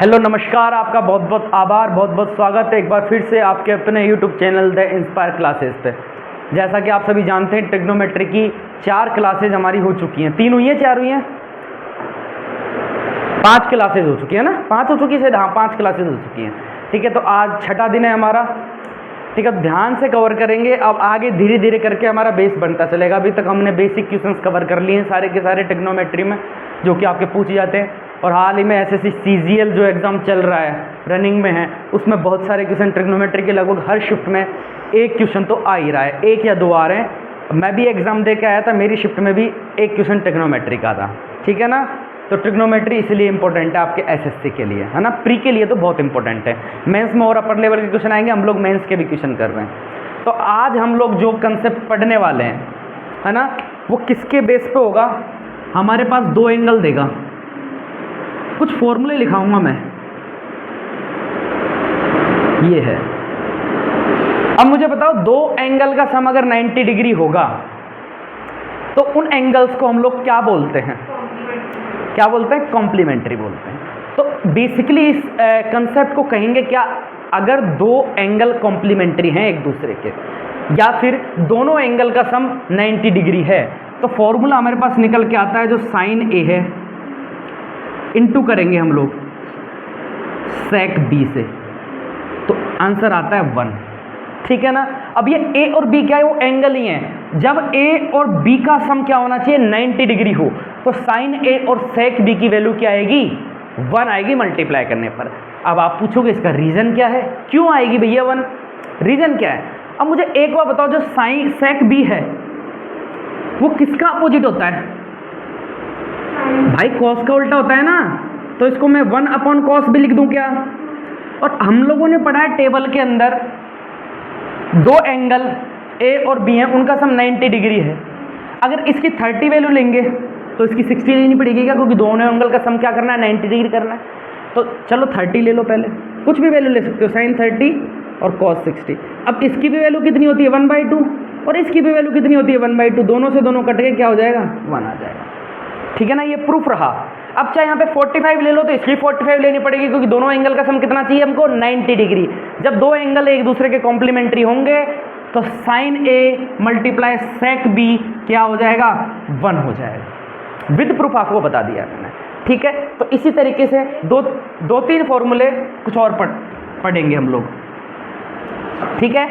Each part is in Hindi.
हेलो नमस्कार, आपका बहुत बहुत आभार, बहुत बहुत स्वागत है एक बार फिर से आपके अपने YouTube channel the inspire classes पे। जैसा कि आप सभी जानते हैं, ट्रिग्नोमेट्री की 4 क्लासेज हमारी हो चुकी हैं। 3 हुई हैं, 4 हुई हैं, 5 क्लासेज हो चुकी है ना, 5 हो चुकी है शायद, हाँ 5 क्लासेज हो चुकी हैं। ठीक है, तो आज छठा दिन है हमारा। ठीक है, ध्यान से कवर करेंगे। अब आगे धीरे धीरे करके हमारा बेस बनता चलेगा। अभी तक हमने बेसिक क्वेश्चंस कवर कर लिए हैं सारे के सारे ट्रिग्नोमेट्री में, जो कि आपके पूछे जाते हैं। और हाल ही में एसएससी सीजीएल जो एग्ज़ाम चल रहा है, रनिंग में है, उसमें बहुत सारे क्वेश्चन ट्रिग्नोमेट्री के लगभग हर शिफ्ट में एक क्वेश्चन तो आ ही रहा है, 1 या 2 आ रहे हैं। मैं भी एग्ज़ाम दे के आया था, मेरी शिफ्ट में भी एक क्वेश्चन ट्रिग्नोमेट्री का था। ठीक है ना, तो ट्रिग्नोमेट्री इसलिए इंपॉर्टेंट है आपके एसएससी के लिए, है ना। प्री के लिए तो बहुत इंपॉर्टेंट है। मेंस में और अपर लेवल के क्वेश्चन आएंगे, हम लोग मेंस के भी क्वेश्चन कर रहे हैं। तो आज हम लोग जो कंसेप्ट पढ़ने वाले हैं, है ना, वो किसके बेस पे होगा। हमारे पास 2 एंगल देगा, कुछ फॉर्मूले लिखाऊंगा मैं, ये है। अब मुझे बताओ, 2 एंगल का सम अगर 90 डिग्री होगा तो उन एंगल्स को हम लोग क्या बोलते हैं, क्या बोलते हैं, कॉम्प्लीमेंट्री बोलते हैं। तो बेसिकली इस कंसेप्ट को कहेंगे क्या, अगर 2 एंगल कॉम्प्लीमेंट्री हैं एक दूसरे के, या फिर दोनों एंगल का सम 90 डिग्री है, तो फॉर्मूला हमारे पास निकल के आता है जो साइन ए है, इनटू करेंगे हम लोग सेक बी से, तो आंसर आता है 1। ठीक है ना। अब ये ए और बी क्या है, वो एंगल ही हैं। जब ए और बी का सम क्या होना चाहिए, 90 डिग्री हो, तो साइन ए और सेक बी की वैल्यू क्या आएगी, 1 आएगी मल्टीप्लाई करने पर। अब आप पूछोगे इसका रीजन क्या है, क्यों आएगी भैया 1, रीजन क्या है। अब मुझे एक बार बताओ, जो साइन सेक बी है वो किसका अपोजिट होता है भाई, कॉस का उल्टा होता है ना। तो इसको मैं 1/cos भी लिख दूं क्या। और हम लोगों ने पढ़ा है टेबल के अंदर, 2 एंगल ए और बी हैं, उनका सम 90 डिग्री है। अगर इसकी 30 वैल्यू लेंगे तो इसकी 60 लेनी पड़ेगी क्या, क्योंकि दोनों एंगल का सम क्या करना है, 90 डिग्री करना है। तो चलो 30 ले लो, पहले कुछ भी वैल्यू ले सकते हो, साइन 30 और cos 60। अब इसकी भी वैल्यू कितनी होती है, 1/2, और इसकी भी वैल्यू कितनी होती है, 1/2। दोनों से दोनों कट के क्या हो जाएगा, 1 आ जाएगा। ठीक है ना, ये प्रूफ रहा। अब चाहे यहाँ पे 45 ले लो तो इसकी 45 लेनी पड़ेगी, क्योंकि दोनों एंगल का सम कितना चाहिए हमको, 90 डिग्री। जब 2 एंगल एक दूसरे के कॉम्प्लीमेंट्री होंगे तो sine A multiply sec B क्या हो जाएगा, 1 हो जाएगा। विद प्रूफ आपको बता दिया मैंने। ठीक है, तो इसी तरीके से 2-3 फॉर्मूले कुछ और पढ़ेंगे हम लोग। ठीक है,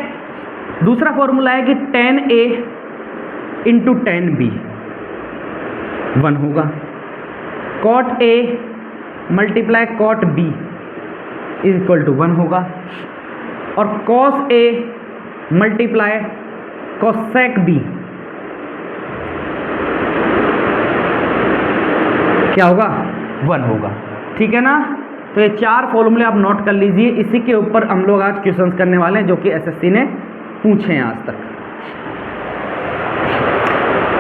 दूसरा फॉर्मूला है कि tan A into tan B 1 होगा, cot A multiply cot B is equal to 1 होगा, और cos A मल्टीप्लाई cosec B क्या होगा, 1 होगा। ठीक है ना। तो ये 4 फॉर्मूले आप नोट कर लीजिए, इसी के ऊपर हम लोग आज क्वेश्चंस करने वाले हैं, जो कि एसएससी ने पूछे हैं आज तक।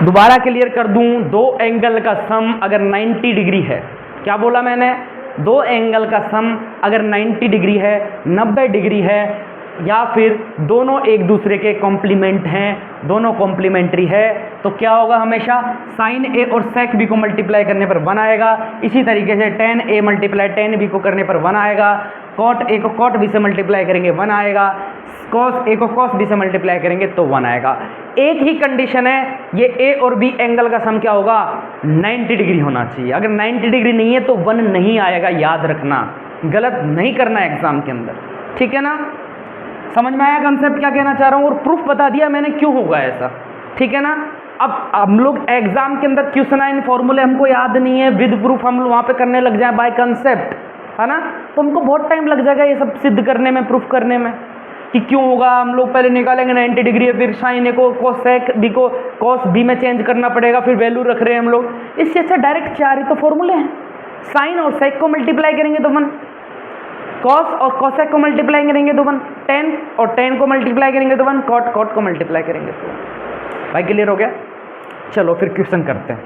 दोबारा क्लियर कर दूं, 2 एंगल का सम अगर 90 डिग्री है, क्या बोला मैंने, 2 एंगल का सम अगर 90 डिग्री है, 90 डिग्री है, या फिर दोनों एक दूसरे के कॉम्प्लीमेंट हैं, दोनों कॉम्प्लीमेंट्री है, तो क्या होगा, हमेशा साइन ए और सेक बी को मल्टीप्लाई करने पर 1 आएगा। इसी तरीके से tan A multiply tan B को करने पर 1 आएगा, cot A को cot B से मल्टीप्लाई करेंगे 1 आएगा, cos A को cos B से मल्टीप्लाई करेंगे तो 1 आएगा। एक ही कंडीशन है, ये A और B एंगल का सम क्या होगा, 90 डिग्री होना चाहिए। अगर 90 डिग्री नहीं है तो 1 नहीं आएगा, याद रखना, गलत नहीं करना है एग्जाम के अंदर। ठीक है ना, समझ में आया कंसेप्ट क्या कहना चाह रहा हूँ, और प्रूफ बता दिया मैंने क्यों होगा ऐसा। ठीक है ना। अब हम लोग एग्जाम के अंदर क्वेश्चन आए, फॉर्मूले हमको याद नहीं है, विद प्रूफ हम लोग वहाँ पे करने लग जाए बाय कंसेप्ट, है ना, तो हमको बहुत टाइम लग जाएगा ये सब सिद्ध करने में, प्रूफ करने में कि क्यों होगा। हम लोग पहले निकालेंगे 90 डिग्री है, फिर साइन ए को cosec बी को cos बी में चेंज करना पड़ेगा, फिर वैल्यू रख रहे हैं हम लोग। इससे अच्छा डायरेक्ट 4 ही तो फॉर्मूले हैं, साइन और सेक को मल्टीप्लाई करेंगे तो 1, cos और cosec को मल्टीप्लाई करेंगे तो 1, tan और tan को मल्टीप्लाई करेंगे तो 1, cot को मल्टीप्लाई करेंगे तो 1। भाई क्लियर हो गया। चलो फिर क्वेश्चन करते हैं।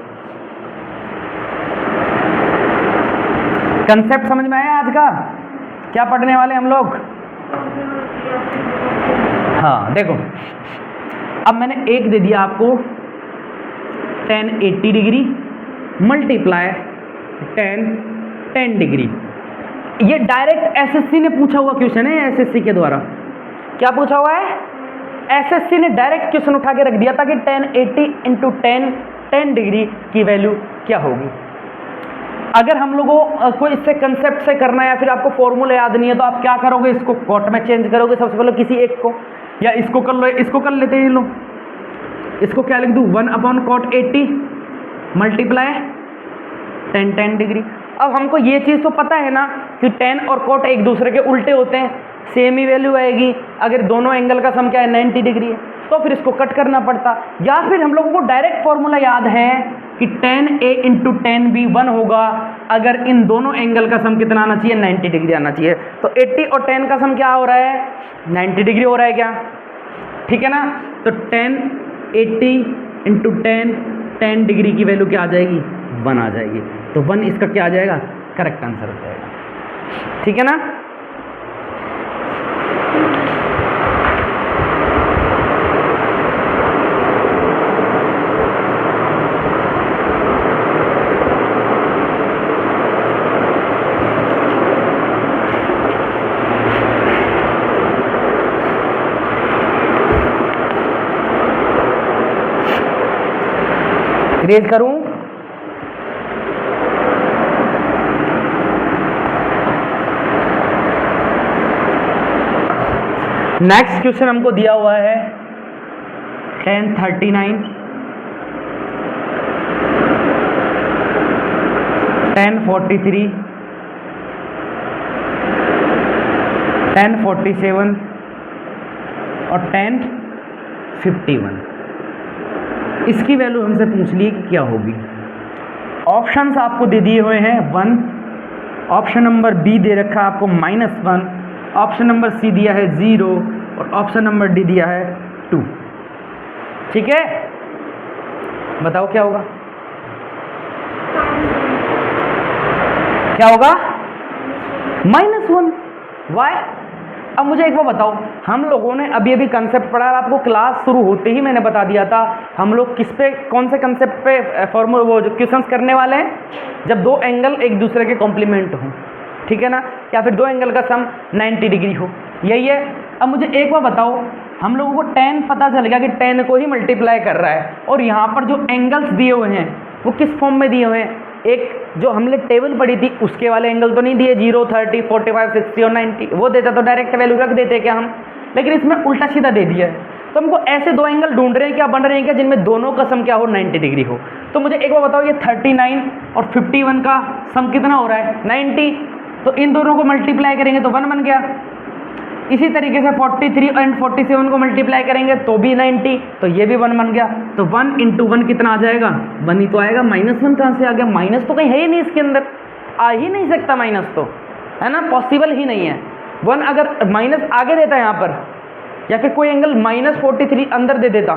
कंसेप्ट समझ में आया आज का, क्या पढ़ने वाले हम लोग। हाँ देखो, अब मैंने एक दे दिया आपको tan 80 degree multiply tan 10 degree, ये डायरेक्ट एसएससी ने पूछा हुआ क्वेश्चन है, एसएससी के द्वारा क्या पूछा हुआ है, एसएससी ने डायरेक्ट क्वेश्चन उठा के रख दिया था कि 1080 इंटू 10 डिग्री की वैल्यू क्या होगी। अगर हम लोगों को इससे कंसेप्ट से करना है या फिर आपको फॉर्मूला याद नहीं है तो आप क्या करोगे, इसको कॉट में चेंज करोगे सबसे पहले किसी एक को, या इसको कर लो, इसको कर लेते हैं, लो इसको क्या लिख दूँ 1/cot 80 मल्टीप्लाई 10 डिग्री। अब हमको ये चीज़ तो पता है ना कि 10 और cot एक दूसरे के उल्टे होते हैं, सेम ही वैल्यू आएगी अगर दोनों एंगल का सम क्या है 90 डिग्री है, तो फिर इसको कट करना पड़ता। या फिर हम लोगों को डायरेक्ट फॉर्मूला याद है कि 10a इंटू 10b 1 होगा अगर इन दोनों एंगल का सम कितना आना चाहिए 90 डिग्री आना चाहिए। तो 80 और 10 का सम क्या हो रहा है 90 डिग्री हो रहा है क्या, ठीक है ना। तो 1080 इंटू 10 डिग्री की वैल्यू क्या आ जाएगी 1 आ जाएगी। तो 1 इसका क्या आ जाएगा करेक्ट आंसर हो जाएगा, ठीक है ना। रेज करूं, नेक्स्ट क्वेश्चन हमको दिया हुआ है 1039, 1043, 1047 और 1051। इसकी वैल्यू हमसे पूछ ली कि क्या होगी। ऑप्शंस आपको दे दिए हुए हैं 1, ऑप्शन नंबर बी दे रखा है आपको -1, ऑप्शन नंबर सी दिया है 0 और ऑप्शन नंबर डी दिया है 2, ठीक है। बताओ क्या होगा, क्या होगा -1, वाई। अब मुझे एक बार बताओ, हम लोगों ने अभी अभी कंसेप्ट पढ़ा, आपको क्लास शुरू होते ही मैंने बता दिया था हम लोग किस पे कौन से कंसेप्ट पे फॉर्मूला वो जो क्वेश्चंस करने वाले हैं, जब दो एंगल एक दूसरे के कॉम्प्लीमेंट हों, ठीक है ना, या फिर दो एंगल का सम 90 डिग्री हो, यही है। अब मुझे एक बार बताओ, हम लोगों को 10 पता चल गया कि 10 को ही मल्टीप्लाई कर रहा है, और यहाँ पर जो एंगल्स दिए हुए हैं वो किस फॉर्म में दिए हुए हैं, एक जो हमने टेबल पढ़ी थी उसके वाले एंगल तो नहीं दिए 0, 30, 45, 60 और 90, वो देता तो डायरेक्ट वैल्यू रख देते क्या हम, लेकिन इसमें उल्टा सीधा दे दिया है। तो हमको ऐसे दो एंगल ढूंढ रहे हैं क्या, बन रहे हैं क्या, जिनमें दोनों का सम क्या हो 90 डिग्री हो। तो मुझे एक बार बताओ, ये 39 और 51 का सम कितना हो रहा है 90, तो इन दोनों को मल्टीप्लाई करेंगे तो 1 बन गया। इसी तरीके से 43 एंड 47 को मल्टीप्लाई करेंगे तो भी 90, तो ये भी 1 बन गया। तो 1 इंटू 1 कितना आ जाएगा 1 ही तो आएगा, -1 कहाँ से आ गया, माइनस तो कहीं है ही नहीं इसके अंदर, आ ही नहीं सकता माइनस, तो है ना, पॉसिबल ही नहीं है। 1 अगर माइनस आगे देता है यहाँ पर, या फिर कोई एंगल -43 अंदर दे देता,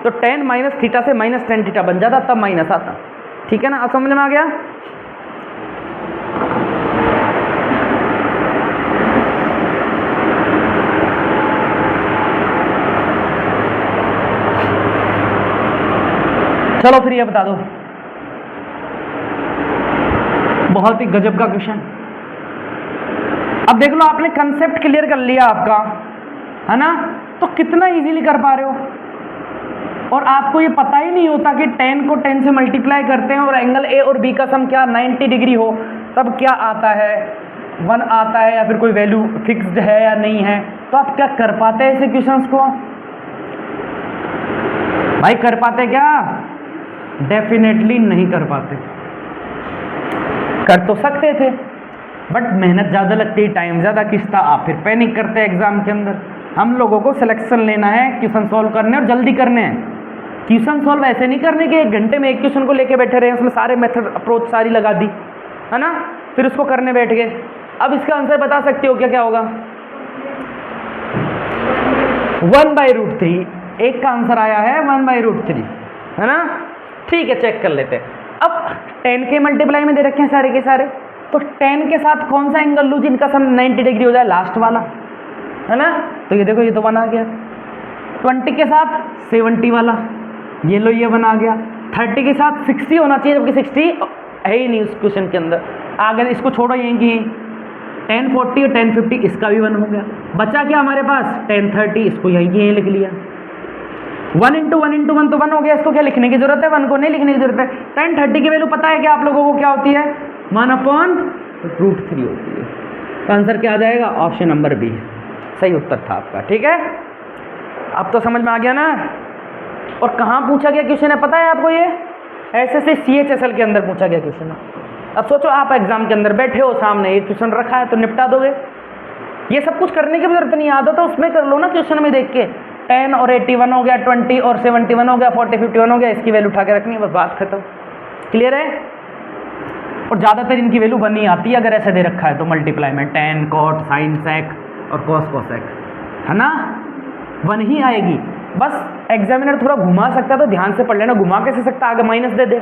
तो tan माइनस थीटा से -tan थीटा बन जाता, तब माइनस आता, ठीक है ना। अब समझ में आ गया। चलो फिर ये बता दो, बहुत ही गजब का क्वेश्चन। अब देख लो, आपने कंसेप्ट क्लियर कर लिया आपका, है ना, तो कितना इजीली कर पा रहे हो, और आपको ये पता ही नहीं होता कि 10 को 10 से मल्टीप्लाई करते हैं और एंगल ए और बी का सम क्या 90 डिग्री हो, तब क्या आता है 1 आता है, या फिर कोई वैल्यू फिक्स्ड है या नहीं है। तो आप क्या कर पाते हैं ऐसे क्वेश्चंस को, भाई कर पाते क्या, डेफिनेटली नहीं कर पाते। कर तो सकते थे बट मेहनत ज़्यादा लगती है, टाइम ज़्यादा खिंचता, आप फिर पैनिक करते हैं एग्जाम के अंदर। हम लोगों को सिलेक्शन लेना है, क्वेश्चन सॉल्व करने और जल्दी करने हैं। क्वेश्चन सॉल्व ऐसे नहीं करने के 1 घंटे में एक क्वेश्चन को लेके बैठे रहे, उसमें सारे मेथड अप्रोच सारी लगा दी, है ना, फिर उसको करने बैठ गए। अब इसका आंसर बता सकते हो क्या, क्या होगा 1/√3, एक का आंसर आया है 1/√3, है ना, ठीक है, चेक कर लेते हैं। अब 10 के मल्टीप्लाई में दे रखे हैं सारे के सारे, तो 10 के साथ कौन सा एंगल लूँ जिनका सम 90 डिग्री हो जाए, लास्ट वाला, है ना। तो ये देखो, ये तो 1 आ गया। 20 के साथ 70 वाला, ये लो, ये 1 आ गया। 30 के साथ 60 होना चाहिए, जबकि 60 है ही नहीं उस क्वेश्चन के अंदर, आगे इसको छोड़ो, यहीं की 1040 और 1050 इसका भी 1 हो गया। बचा क्या हमारे पास 1030, इसको यहीं लिख लिया। 1 इंटू 1 इंटू 1 तो 1 हो गया, इसको क्या लिखने की जरूरत है, 1 को नहीं लिखने की जरूरत है। 1030 की वैल्यू पता है क्या आप लोगों को क्या होती है, 1/√3 होती है। तो आंसर क्या आ जाएगा, ऑप्शन नंबर बी सही उत्तर था आपका। ठीक है, अब तो समझ में आ गया ना। और कहाँ पूछा गया क्वेश्चन है पता है आपको, ये SSC CHSL के अंदर पूछा गया क्वेश्चन है। अब सोचो आप एग्जाम के अंदर बैठे हो, सामने ये क्वेश्चन रखा है तो निपटा दोगे। ये सब कुछ करने की भी जरूरत नहीं, याद हो तो उसमें कर लो ना क्वेश्चन में देख के। 10 और 81 हो गया, 20 और 71 हो गया, 40 51 हो गया, इसकी वैल्यू उठा के रखनी है, बस बात खत्म। क्लियर है। और ज़्यादातर इनकी वैल्यू 1 ही आती है अगर ऐसे दे रखा है तो, मल्टीप्लाई में 10 cot sin sec और cos cosec, है ना, 1 ही आएगी। बस एग्जामिनर थोड़ा घुमा सकता है तो ध्यान से पढ़ लेना। घुमा कैसे सकता, आगे माइनस दे दे,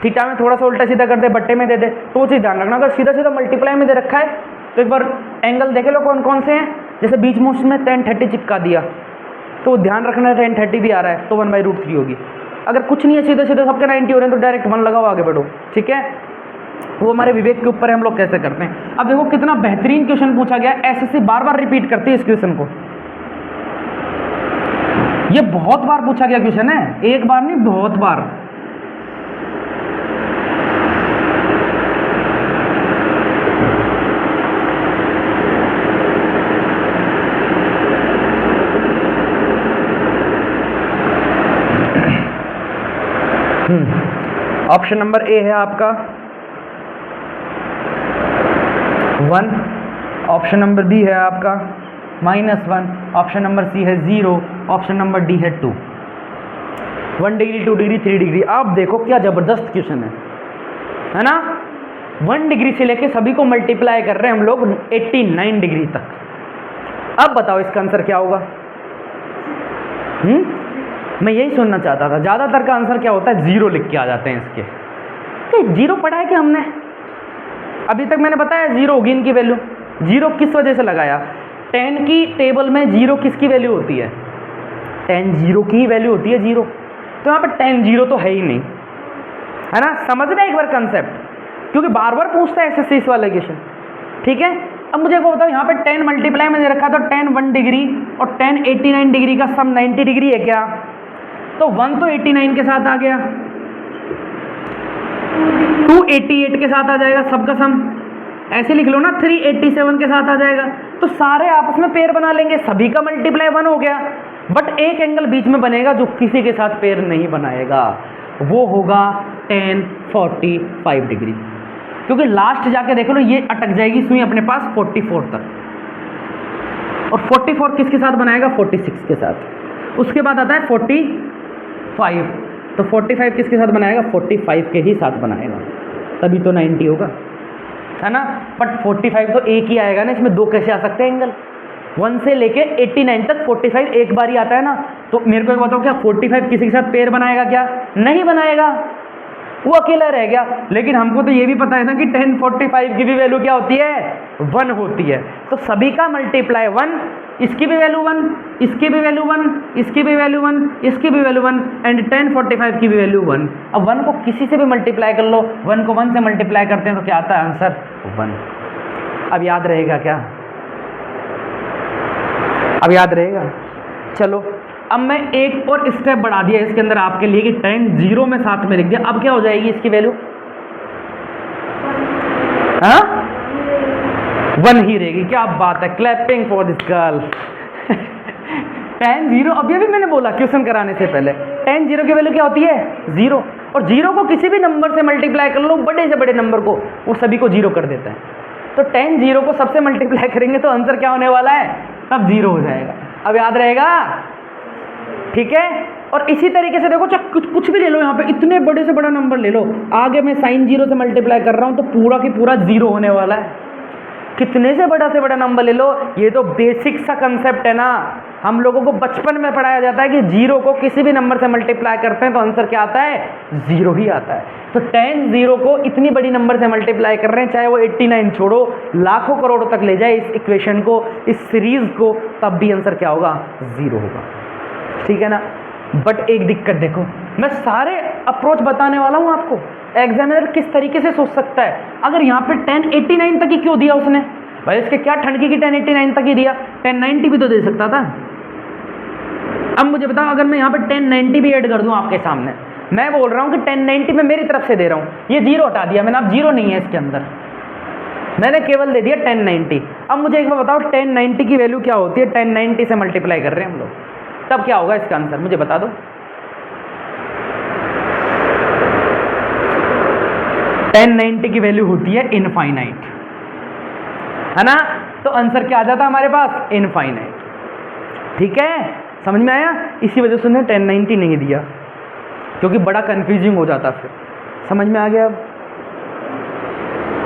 थीटा में थोड़ा सा उल्टा सीधा कर दे, बट्टे में दे दे, तो वो चीज़ ध्यान रखना। अगर सीधा सीधा मल्टीप्लाई में दे रखा है तो एक बार एंगल देखे लो कौन कौन से हैं। जैसे बीच में उसमें 1030 चिपका दिया तो ध्यान रखना 1030 भी आ रहा है तो 1/√3 होगी। अगर कुछ नहीं है, सीधे सीधे सबके 90 हो रहे हैं तो डायरेक्ट 1 लगाओ, आगे बढ़ो। ठीक है, वो हमारे विवेक के ऊपर है, हम लोग कैसे करते हैं। अब देखो कितना बेहतरीन क्वेश्चन पूछा गया, SSC बार बार रिपीट करती है इस क्वेश्चन को। ये बहुत बार पूछा गया क्वेश्चन है, एक बार नहीं बहुत बार। ऑप्शन नंबर ए है आपका 1, ऑप्शन नंबर बी है आपका -1, ऑप्शन नंबर सी है 0, ऑप्शन नंबर डी है 2। 1 डिग्री 2 डिग्री 3 डिग्री। आप देखो क्या जबरदस्त क्वेश्चन है ना। 1 डिग्री से लेके सभी को मल्टीप्लाई कर रहे हैं हम लोग 89 डिग्री तक। अब बताओ इसका आंसर क्या होगा। मैं यही सुनना चाहता था। ज़्यादातर का आंसर क्या होता है, 0 लिख के आ जाते हैं इसके। तो 0 पढ़ा है कि हमने अभी तक, मैंने बताया 0 होगी इनकी वैल्यू। 0 किस वजह से लगाया, 10 की टेबल में 0 किसकी वैल्यू होती है, 10 0 की ही वैल्यू होती है 0। तो यहाँ पे 10 0 तो है ही नहीं, है ना। समझना एक बार कंसेप्ट, क्योंकि बार बार पूछता है SSC इस वाला क्वेश्चन। ठीक है, अब मुझे को बताओ, यहाँ पे 10 मल्टीप्लाई में दे रखा तो 10 1 डिग्री और 10 89 डिग्री का सम 90 डिग्री है क्या, तो 1 तो 89 के साथ आ गया, 2 88 के साथ आ जाएगा सबका सम, ऐसे लिख लो ना, 3 87 के साथ आ जाएगा। तो सारे आपस में पेयर बना लेंगे, सभी का मल्टीप्लाई 1 हो गया। बट एक एंगल बीच में बनेगा जो किसी के साथ पेयर नहीं बनाएगा, वो होगा 10 45 डिग्री, क्योंकि लास्ट जाके देखो लो ये अटक जाएगी सुई अपने पास 44 तक, और 44 किसके साथ बनाएगा, 46 के साथ। उसके बाद आता है 45, तो 45 किसके साथ बनाएगा, 45 के ही साथ बनाएगा, तभी तो 90 होगा, है ना। बट 45 तो एक ही आएगा ना, इसमें 2 कैसे आ सकते हैं एंगल। 1 से लेके 89 तक 45 एक बार ही आता है ना। तो मेरे को एक बताओ, क्या 45 किसी के साथ पेयर बनाएगा, क्या नहीं बनाएगा, वो अकेला रह गया। लेकिन हमको तो ये भी पता है ना कि 10 45 की भी वैल्यू क्या होती है, 1 होती है। तो सभी का मल्टीप्लाई 1, इसकी भी वैल्यू 1, इसकी भी वैल्यू 1, इसकी भी वैल्यू 1, इसकी भी वैल्यू 1, एंड 10 45 की भी वैल्यू 1। अब 1 को किसी से भी मल्टीप्लाई कर लो, 1 को 1 से मल्टीप्लाई करते हैं तो क्या आता है आंसर 1। अब याद रहेगा क्या, अब याद रहेगा। चलो अब मैं एक और स्टेप बढ़ा दिया इसके अंदर आपके लिए कि 10 0 में साथ में लिख दिया। अब क्या हो जाएगी इसकी वैल्यू, 1 ही रहेगी। क्या बात है, क्लैपिंग फॉर दिस गर्ल। 10 0, अभी अभी मैंने बोला क्वेश्चन कराने से पहले, 10 0 की वैल्यू क्या होती है, 0। और 0 को किसी भी नंबर से मल्टीप्लाई कर लो, बड़े से बड़े नंबर को, वो सभी को 0 कर देता है। तो 10 0 को सबसे मल्टीप्लाई करेंगे तो आंसर क्या होने वाला है, तब 0 हो जाएगा। अब याद रहेगा, ठीक है। और इसी तरीके से देखो, चाहे कुछ भी ले लो, यहाँ पे इतने बड़े से बड़ा नंबर ले लो, आगे मैं sin 0 से मल्टीप्लाई कर रहा हूँ तो पूरा की पूरा 0 होने वाला है। कितने से बड़ा नंबर ले लो, ये तो बेसिक सा कंसेप्ट है ना। हम लोगों को बचपन में पढ़ाया जाता है कि 0 को किसी भी नंबर से मल्टीप्लाई करते हैं तो आंसर क्या आता है, 0 ही आता है। तो 10 0 को इतनी बड़ी नंबर से मल्टीप्लाई कर रहे हैं, चाहे वो 89 छोड़ो, लाखों करोड़ों तक ले जाए इस इक्वेशन को, इस सीरीज को, तब भी आंसर क्या होगा, 0 होगा। ठीक है ना। बट एक दिक्कत देखो, मैं सारे अप्रोच बताने वाला हूँ आपको, एग्जामिनर किस तरीके से सोच सकता है। अगर यहाँ पे 10 89 तक ही क्यों दिया उसने, भाई इसके क्या ठंडकी की 1089 तक ही दिया, 1090 भी तो दे सकता था। अब मुझे बताओ अगर मैं यहाँ पे 1090 भी ऐड कर दूँ आपके सामने, मैं बोल रहा हूँ कि 1090 में मेरी तरफ से दे रहा हूँ, ये जीरो हटा दिया मैंने, अब जीरो नहीं है इसके अंदर, मैंने केवल दे दिया 1090। अब मुझे एक बार बताओ 1090 की वैल्यू क्या होती है, 1090 से मल्टीप्लाई कर रहे हैं हम लोग, तब क्या होगा इसका आंसर मुझे बता दो। टेन 90 की वैल्यू होती है इनफाइनाइट, है ना, तो आंसर क्या आ जाता है हमारे पास, इनफाइनाइट। ठीक है, समझ में आया, इसी वजह से उन्हें 1090 नहीं दिया, क्योंकि बड़ा कंफ्यूजिंग हो जाता फिर। समझ में आ गया अब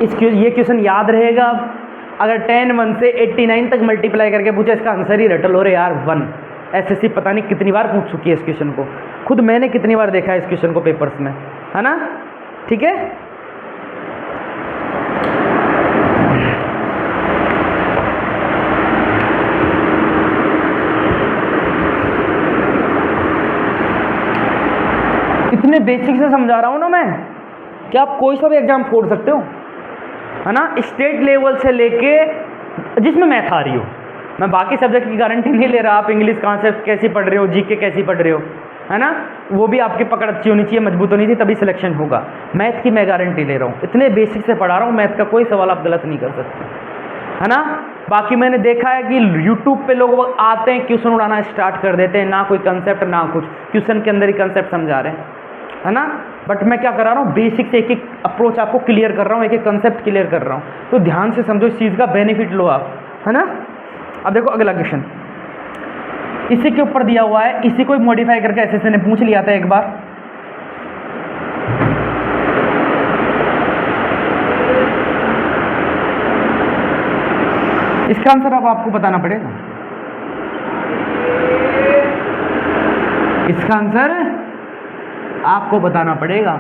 ये क्वेश्चन याद रहेगा। अगर 10 1 से 89 तक मल्टीप्लाई करके पूछे, इसका आंसर ही रटल हो रहे यार 1। एसएससी पता नहीं कितनी बार पूछ चुकी है इस क्वेश्चन को, खुद मैंने कितनी बार देखा है इस क्वेश्चन को पेपर्स में, है ना। ठीक है, इतने बेसिक से समझा रहा हूँ ना मैं कि आप कोई सा भी एग्जाम फोड़ सकते हो, है ना, स्टेट लेवल से लेके जिसमें मैथ आ रही हो। मैं बाकी सब्जेक्ट की गारंटी नहीं ले रहा, आप इंग्लिश कहाँ से कैसी पढ़ रहे हो, जीके कैसी पढ़ रहे हो, है ना, वो भी आपकी पकड़ अच्छी होनी चाहिए, मजबूत होनी चाहिए, तभी सिलेक्शन होगा। मैथ की मैं गारंटी ले रहा हूँ, इतने बेसिक से पढ़ा रहा हूँ, मैथ का कोई सवाल आप गलत नहीं कर सकते, है ना। बाकी मैंने देखा है कि यूट्यूब पे लोग आते हैं, क्वेश्चन उड़ाना स्टार्ट कर देते हैं, ना कोई कंसेप्ट ना कुछ, क्वेश्चन के अंदर ही कंसेप्ट समझा रहे हैं, है ना। बट मैं क्या करा रहा हूँ, बेसिक से एक एक अप्रोच आपको क्लियर कर रहा हूँ, एक एक कंसेप्ट क्लियर कर रहा हूँ, तो ध्यान से समझो, इस चीज़ का बेनिफिट लो आप, है ना। अब देखो अगला क्वेश्चन इसी के ऊपर दिया हुआ है, इसी को मॉडिफाई करके एसएससी ने पूछ लिया था एक बार। इसका आंसर अब आपको बताना पड़ेगा, इसका आंसर आपको बताना पड़ेगा।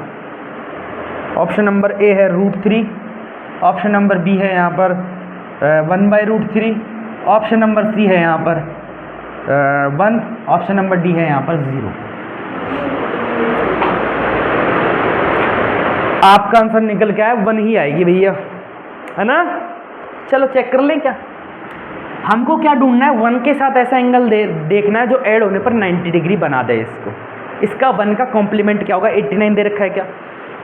ऑप्शन नंबर ए है √3, ऑप्शन नंबर बी है यहाँ पर 1/√3, ऑप्शन नंबर सी है यहाँ पर 1, ऑप्शन नंबर डी है यहाँ पर 0। आपका आंसर निकल के आया 1 ही आएगी भैया, है ना। चलो चेक कर लें क्या, हमको क्या ढूंढना है, 1 के साथ ऐसा एंगल देखना है जो ऐड होने पर 90 डिग्री बना दे इसको। इसका 1 का कॉम्प्लीमेंट क्या होगा, 89 दे रखा है क्या,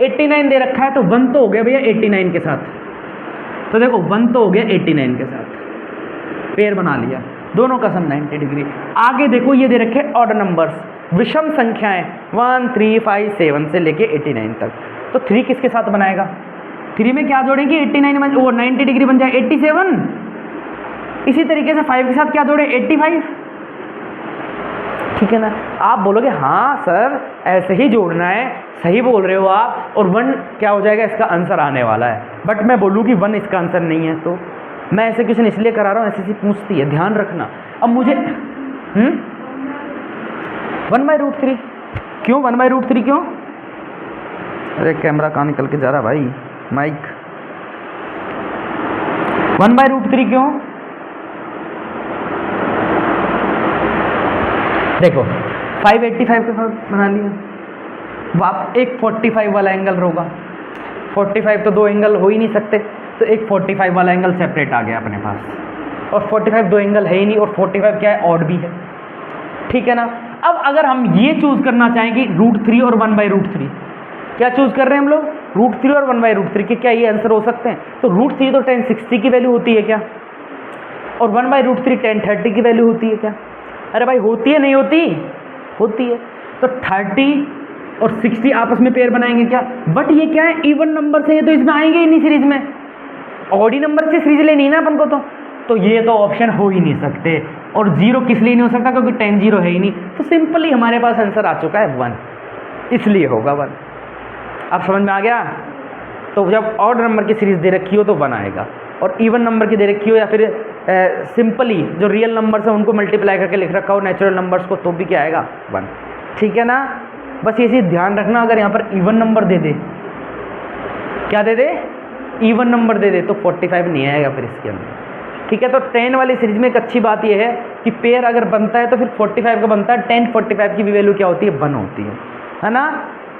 89 दे रखा है, तो 1 तो हो गया भैया 89 के साथ, तो देखो 1 तो हो गया 89 के साथ, पेयर बना लिया, दोनों का सम 90 डिग्री। आगे देखो ये दे रखे ऑड नंबर्स, विषम संख्याएं 1 3 5 7 से लेके 89 तक, तो 3 किसके साथ बनाएगा, 3 में क्या जोड़ेंगे 89 में वो 90 डिग्री बन जाए 87। इसी तरीके से 5 के साथ क्या जोड़े 85, ठीक है ना। आप बोलोगे हाँ सर ऐसे ही जोड़ना है, सही बोल रहे हो आप, और 1 क्या हो जाएगा इसका आंसर आने वाला है, बट मैं बोलूँ कि 1 इसका आंसर नहीं है, तो मैं ऐसे क्वेश्चन इसलिए करा रहा हूँ, एसएससी पूछती है, ध्यान रखना। अब मुझे 1/√3 क्यों, 1/√3 क्यों, अरे कैमरा कहाँ निकल के जा रहा भाई, माइक, 1/√3 क्यों, देखो 585 के साथ बना लिया, आप एक 45 वाला एंगल होगा, 45 तो 2 एंगल हो ही नहीं सकते, तो एक 45 वाला एंगल सेपरेट आ गया अपने पास, और 45 2 एंगल है ही नहीं, और 45 क्या है ऑड भी है, ठीक है ना। अब अगर हम ये चूज करना चाहेंगे √3 और 1/√3, क्या चूज कर रहे हैं हम लोग, √3 और 1/√3 के, क्या ये आंसर हो सकते हैं, तो √3 तो 1060 की वैल्यू होती है क्या, और 1/√3 1030 की वैल्यू होती है क्या, अरे भाई होती है नहीं होती, होती है, तो 30 और 60 आपस में पेयर बनाएंगे क्या, बट ये क्या है इवन नंबर से, ये तो इसमें आएंगे ही नहीं सीरीज में, ऑडी नंबर से सीरीज लेनी है ना अपन को, तो ये तो ऑप्शन हो ही नहीं सकते, और 0 किस लिए नहीं हो सकता, क्योंकि 10 0 है ही नहीं, तो सिंपली हमारे पास आंसर आ चुका है 1, इसलिए होगा 1। आप समझ में आ गया, तो जब ऑड नंबर की सीरीज दे रखी हो तो 1 आएगा, और इवन नंबर की दे रखी हो या फिर सिंपली जो रियल नंबर्स है उनको मल्टीप्लाई करके लिख रखा हो नेचुरल नंबर्स को, तो भी क्या आएगा 1, ठीक है ना। बस ये चीज़ ध्यान रखना, अगर यहाँ पर इवन नंबर दे दे, क्या दे दे, इवन नंबर दे दे, तो 45 नहीं आएगा फिर इसके अंदर, ठीक है। तो 10 वाली सीरीज में एक अच्छी बात यह है कि पेयर अगर बनता है तो फिर 45 का बनता है, 10 45 की भी वैल्यू क्या होती है 1 होती है ना।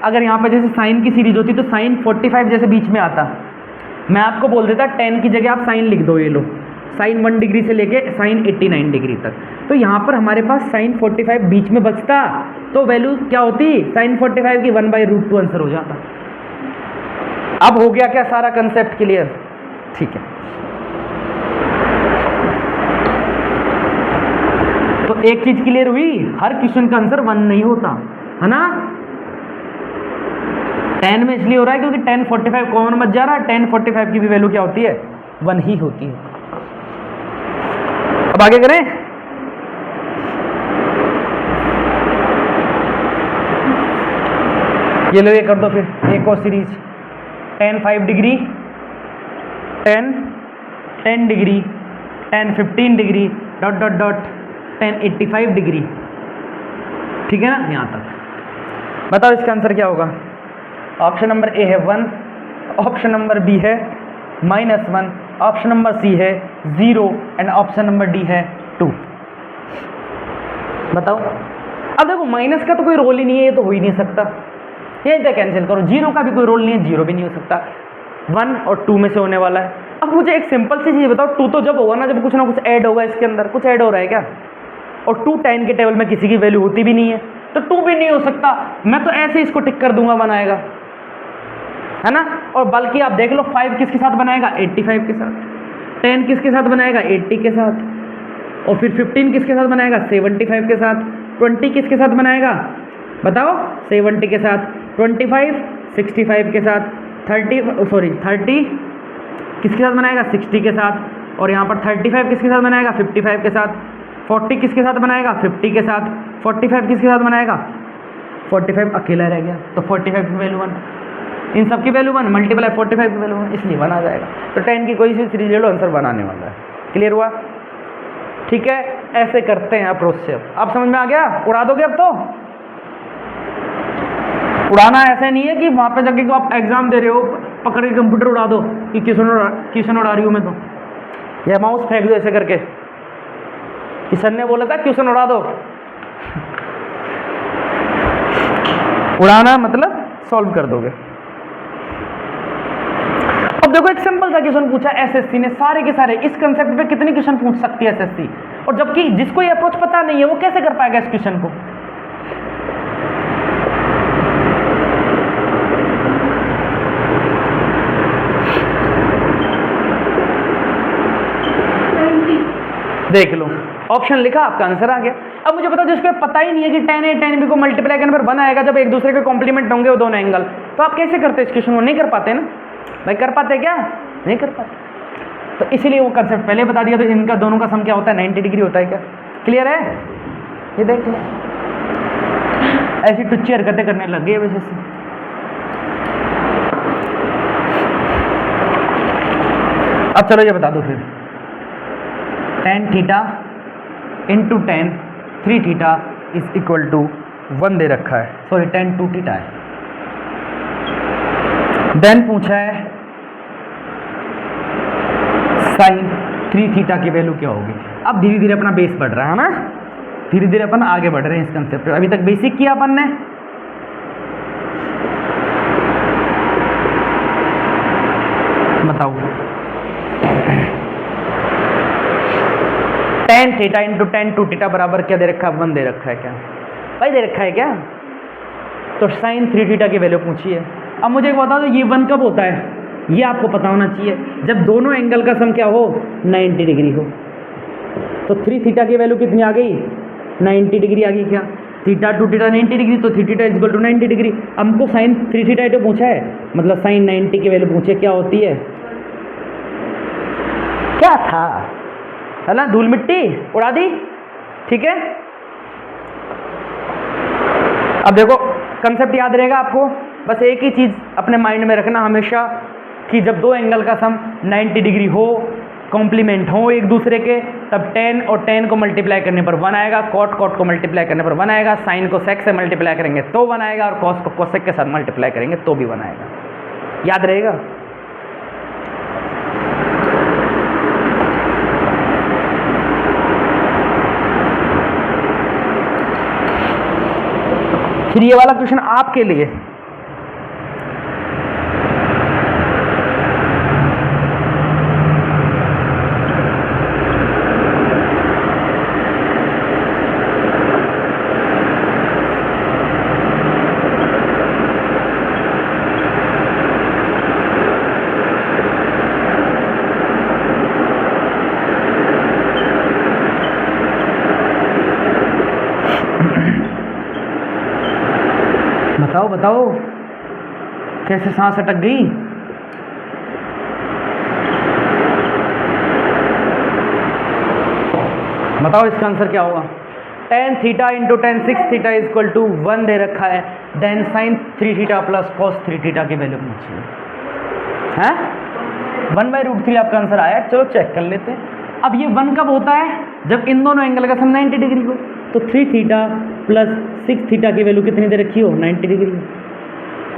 अगर यहाँ पर जैसे साइन की सीरीज होती तो साइन 45 जैसे बीच में आता, मैं आपको बोल देता 10 की जगह आप साइन लिख दो, ये लो साइन 1 डिग्री से लेके साइन 89 डिग्री तक। तो यहाँ पर हमारे पास साइन 45 बीच में बचता, तो वैल्यू क्या होती, साइन 45 की 1/√2 आंसर हो जाता। अब हो गया क्या सारा कंसेप्ट क्लियर? ठीक है, तो एक चीज क्लियर हुई, हर क्वेश्चन का आंसर 1 नहीं होता है ना। 10 में इसलिए हो रहा है क्योंकि 10 45 कॉमन मत जा रहा, 10 45 की भी वैल्यू क्या होती है, 1 ही होती है। अब आगे करें, ये लो, ये कर दो फिर एक और series, 10 5 degree, 10 10 degree, 10 15 degree, dot dot dot 10 85 degree. ठीक है ना, यहां तक। बताओ इसका आंसर क्या होगा? ऑप्शन नंबर ए है 1, ऑप्शन नंबर बी है -1, ऑप्शन नंबर सी है 0 एंड ऑप्शन नंबर डी है 2। बताओ। अब देखो माइनस का तो कोई रोल ही नहीं है, ये तो हो ही नहीं सकता, ये तो कैंसिल करो। 0 का भी कोई रोल नहीं है, 0 भी नहीं हो सकता, 1 और 2 में से होने वाला है। अब मुझे एक सिंपल सी चीज़ बताओ, 2 तो जब होगा ना जब कुछ ना कुछ ऐड होगा, इसके अंदर कुछ ऐड हो रहा है क्या? और 2 10 के टेबल में किसी की वैल्यू होती भी नहीं है, तो 2 भी नहीं हो सकता। मैं तो ऐसे इसको टिक कर दूंगा, बनाएगा है ना। और बल्कि आप देख लो 5 किसके साथ बनाएगा, 85 के साथ, 10 किसके साथ बनाएगा, 80 के साथ, और फिर 15 किसके साथ बनाएगा, 75 के साथ, 20 किसके साथ बनाएगा बताओ, 70 के साथ, 25 65 के साथ, 30 किसके साथ बनाएगा, 60 के साथ, और यहाँ पर 35 किसके साथ बनाएगा, 55 के साथ, 40 किसके साथ बनाएगा, 50 के साथ, 45 किसके साथ बनाएगा, 45 अकेला रह गया, तो 45 की वैल्यू 1, इन सब की वैल्यू 1 मल्टीप्लाई 45 की वैल्यू 1, इसलिए 1 आ जाएगा। तो 10 की कोई सी सीरीज ले लो, आंसर बनाने वाला है। क्लियर हुआ? ठीक है, ऐसे करते हैं अप्रोच से। अब समझ में आ गया? उड़ा दोगे अब तो? उड़ाना ऐसे नहीं है कि वहाँ पे जाके आप एग्जाम दे रहे हो पकड़ के कंप्यूटर उड़ा दो कि क्वेश्चन उड़ा रही हूँ मैं, तो या माउस फेंक दो ऐसे करके, किशन ने बोला था क्वेश्चन उड़ा दो। उड़ाना मतलब सॉल्व कर दोगे। अब देखो एक सिंपल सा क्वेश्चन पूछा एसएससी ने, सारे के सारे इस कंसेप्ट पे कितने क्वेश्चन पूछ सकती है एसएससी, और जबकि जिसको ये अप्रोच पता नहीं है वो कैसे कर पाएगा इस क्वेश्चन को? देख लो, ऑप्शन लिखा, आपका आंसर आ गया। अब मुझे बताओ जिसको पता ही नहीं है कि 10 a 10 b को मल्टीप्लाई करने पर 1 आएगा जब एक दूसरे के कॉम्प्लीमेंट होंगे वो दोनों एंगल, तो आप कैसे करते इस क्वेश्चन को? नहीं कर पाते ना भाई, कर पाते क्या? नहीं कर पाते। तो इसीलिए वो कंसेप्ट पहले बता दिया। तो इनका दोनों का सम क्या होता है, 90 डिग्री होता है क्या? क्लियर है? ये देख लो, ऐसी टुच्ची हरकतें करने लग गई वैसे से। अब चलो ये बता दो फिर, tan theta into tan 3 theta is equal to 1 दे रखा है, सॉरी tan 2 थीटा है। देन पूछा है sin 3 थीटा की वैल्यू क्या होगी। अब धीरे धीरे अपना बेस बढ़ रहा है ना, धीरे धीरे अपन आगे बढ़ रहे हैं इस कंसेप्ट पे। अभी तक बेसिक किया अपन ने, बताओ tan theta into tan 2 theta बराबर क्या दे रखा है, 1 दे रखा है क्या भाई? दे रखा है क्या? तो sin 3 थीटा की वैल्यू पूछी है। अब मुझे एक बताओ, ये 1 कब होता है? ये आपको पता होना चाहिए, जब दोनों एंगल का सम क्या हो, 90 डिग्री हो। तो 3 थीटा की वैल्यू कितनी आ गई, 90 डिग्री आ गई क्या? थीटा 2 थीटा 90 डिग्री, तो 3 theta is equal to 90 degree. हमको sin 3 थीटा तो पूछा है, मतलब sin 90 की वैल्यू पूछे, क्या होती है? क्या था, है ना, धूल मिट्टी उड़ा दी। ठीक है, अब देखो कंसेप्ट याद रहेगा आपको, बस एक ही चीज अपने माइंड में रखना हमेशा कि जब दो एंगल का सम 90 डिग्री हो, कॉम्प्लीमेंट हो एक दूसरे के, तब tan और tan को मल्टीप्लाई करने पर 1 आएगा, cot को मल्टीप्लाई करने पर 1 आएगा, sin को sec से मल्टीप्लाई करेंगे तो 1 आएगा, और cos को cosec के साथ मल्टीप्लाई करेंगे तो भी 1 आएगा। याद रहेगा? फिर ये वाला क्वेश्चन आपके लिए, बताओ कैसे सांस अटक गई। बताओ इसका आंसर क्या होगा। tan theta into tan six theta is equal to 1 दे रखा है, then sine 3 theta plus cos 3 theta की वैल्यू पूछिए है। 1/√3 आपका आंसर आया। चलो चेक कर लेते हैं। अब ये 1 कब होता है, जब इन दोनों एंगल का सम 90 डिग्री हो। तो 3 थीटा प्लस 6 थीटा की वैल्यू कितनी दे रखी हो, 90 डिग्री।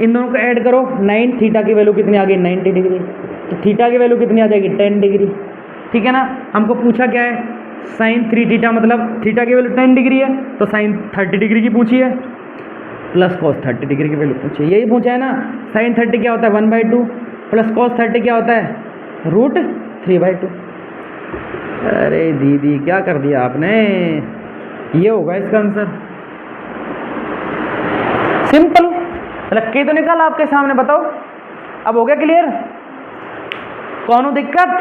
इन दोनों को ऐड करो, 9 थीटा की वैल्यू कितनी आ गई, 90 डिग्री। तो थीटा की वैल्यू कितनी आ जाएगी, 10 डिग्री। ठीक है ना। हमको पूछा क्या है, साइन 3 थीटा मतलब थीटा की वैल्यू 10 डिग्री है, तो साइन 30 डिग्री की पूछी है, प्लस कॉस 30 डिग्री की वैल्यू पूछी है। यही पूछा है ना। साइन 30 क्या होता है, 1/2 प्लस कॉस 30 क्या होता है, √3/2। अरे दीदी क्या कर दिया आपने, ये होगा इसका आंसर। सिंपल, रख के तो निकाला आपके सामने। बताओ अब हो गया क्लियर, कौन दिक्कत।